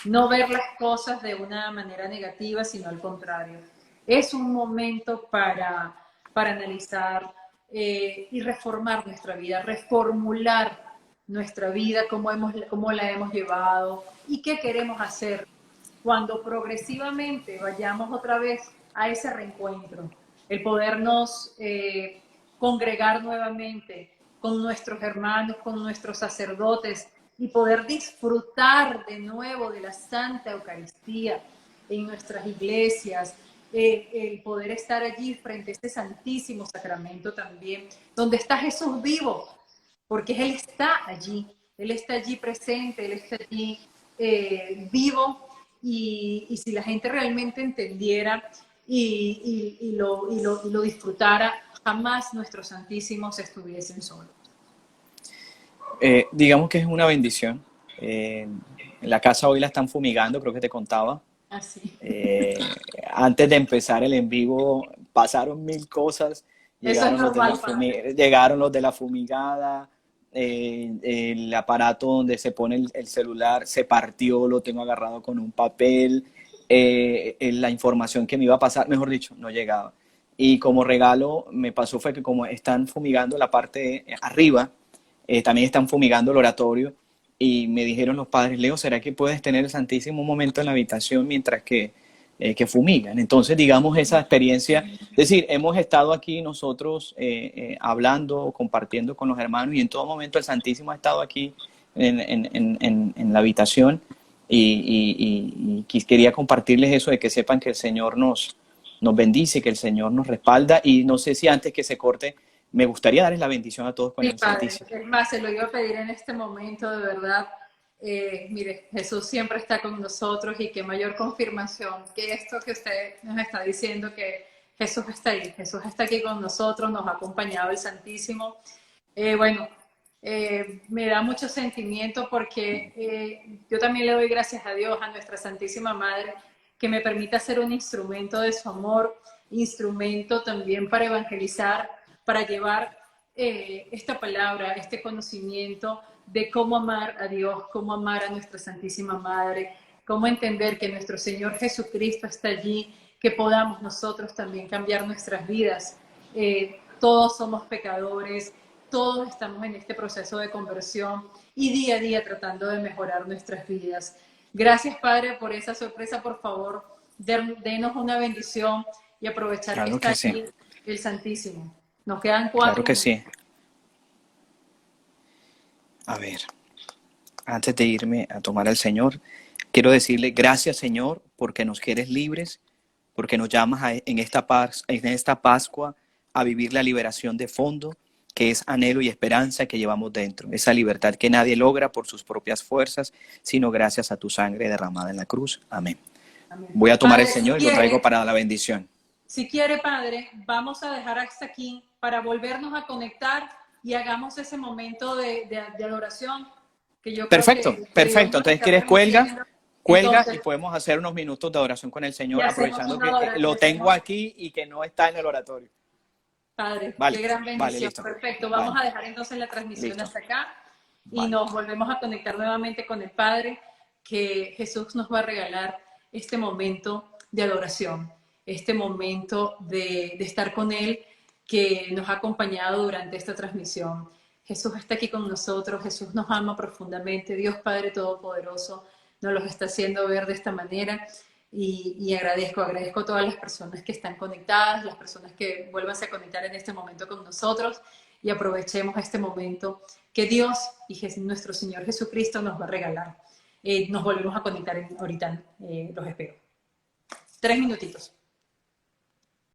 No ver las cosas de una manera negativa, sino al contrario. Es un momento para analizar y reformar nuestra vida, reformular nuestra vida, cómo la hemos llevado y qué queremos hacer cuando progresivamente vayamos otra vez a ese reencuentro, el podernos congregar nuevamente con nuestros hermanos, con nuestros sacerdotes y poder disfrutar de nuevo de la Santa Eucaristía en nuestras iglesias, el poder estar allí frente a este Santísimo Sacramento también, donde está Jesús vivo, porque Él está allí presente, Él está allí vivo, y si la gente realmente entendiera y lo disfrutara, jamás nuestros santísimos estuviesen solos. Digamos que es una bendición. En la casa hoy la están fumigando, creo que te contaba. Así. Antes de empezar el en vivo pasaron mil cosas. Eso es normal, Llegaron los de la fumigada, el aparato donde se pone el celular se partió, lo tengo agarrado con un papel, la información que me iba a pasar, mejor dicho, no llegaba. Y como regalo me pasó fue que como están fumigando la parte arriba, también están fumigando el oratorio y me dijeron los padres, Leo, ¿será que puedes tener el Santísimo un momento en la habitación mientras que fumigan? Entonces, digamos, esa experiencia, es decir, hemos estado aquí nosotros hablando, compartiendo con los hermanos, y en todo momento el Santísimo ha estado aquí en la habitación, y quería compartirles eso, de que sepan que el Señor nos bendice, que el Señor nos respalda. Y no sé si antes que se corte, me gustaría darles la bendición a todos con Sí, el Padre, Santísimo. es más, se lo iba a pedir en este momento, de verdad. Mire, Jesús siempre está con nosotros y qué mayor confirmación que esto que usted nos está diciendo, que Jesús está ahí, Jesús está aquí con nosotros, nos ha acompañado el Santísimo. Bueno, me da mucho sentimiento porque yo también le doy gracias a Dios, a nuestra Santísima Madre, que me permita ser un instrumento de su amor, instrumento también para evangelizar, para llevar esta palabra, este conocimiento de cómo amar a Dios, cómo amar a nuestra Santísima Madre, cómo entender que nuestro Señor Jesucristo está allí, que podamos nosotros también cambiar nuestras vidas. Todos somos pecadores, todos estamos en este proceso de conversión y día a día tratando de mejorar nuestras vidas. Gracias, Padre, por esa sorpresa. Por favor, denos una bendición y aprovechar que Claro está que sí, aquí el Santísimo. Nos quedan claro 4 que minutos. sí. A ver, antes de irme a tomar al Señor, quiero decirle gracias, Señor, porque nos quieres libres, porque nos llamas en esta Pascua a vivir la liberación de fondo, que es anhelo y esperanza que llevamos dentro, esa libertad que nadie logra por sus propias fuerzas, sino gracias a tu sangre derramada en la cruz. Amén. Amén. Voy a tomar el Padre, Señor y lo traigo para la bendición. si quiere, Padre, vamos a dejar hasta aquí para volvernos a conectar y hagamos ese momento de adoración que yo creo Perfecto, que Dios perfecto. nos Entonces, está ¿quieres cuelga? permitiendo. Cuelga y Entonces, podemos hacer unos minutos de oración con el y Señor, hacemos aprovechando una que adoración. lo tengo aquí y que no está en el oratorio. Padre, qué Vale, gran vale, bendición. listo. Perfecto. Vamos Vale, a dejar entonces la transmisión listo. hasta acá y Vale. nos volvemos a conectar nuevamente con el Padre, que Jesús nos va a regalar este momento de adoración, este momento de estar con Él, que nos ha acompañado durante esta transmisión. Jesús está aquí con nosotros, Jesús nos ama profundamente, Dios Padre Todopoderoso nos los está haciendo ver de esta manera. Y agradezco a todas las personas que están conectadas, las personas que vuelvan a conectar en este momento con nosotros, y aprovechemos este momento que Dios y nuestro Señor Jesucristo nos va a regalar. Nos volvemos a conectar ahorita, los espero. 3 minutitos.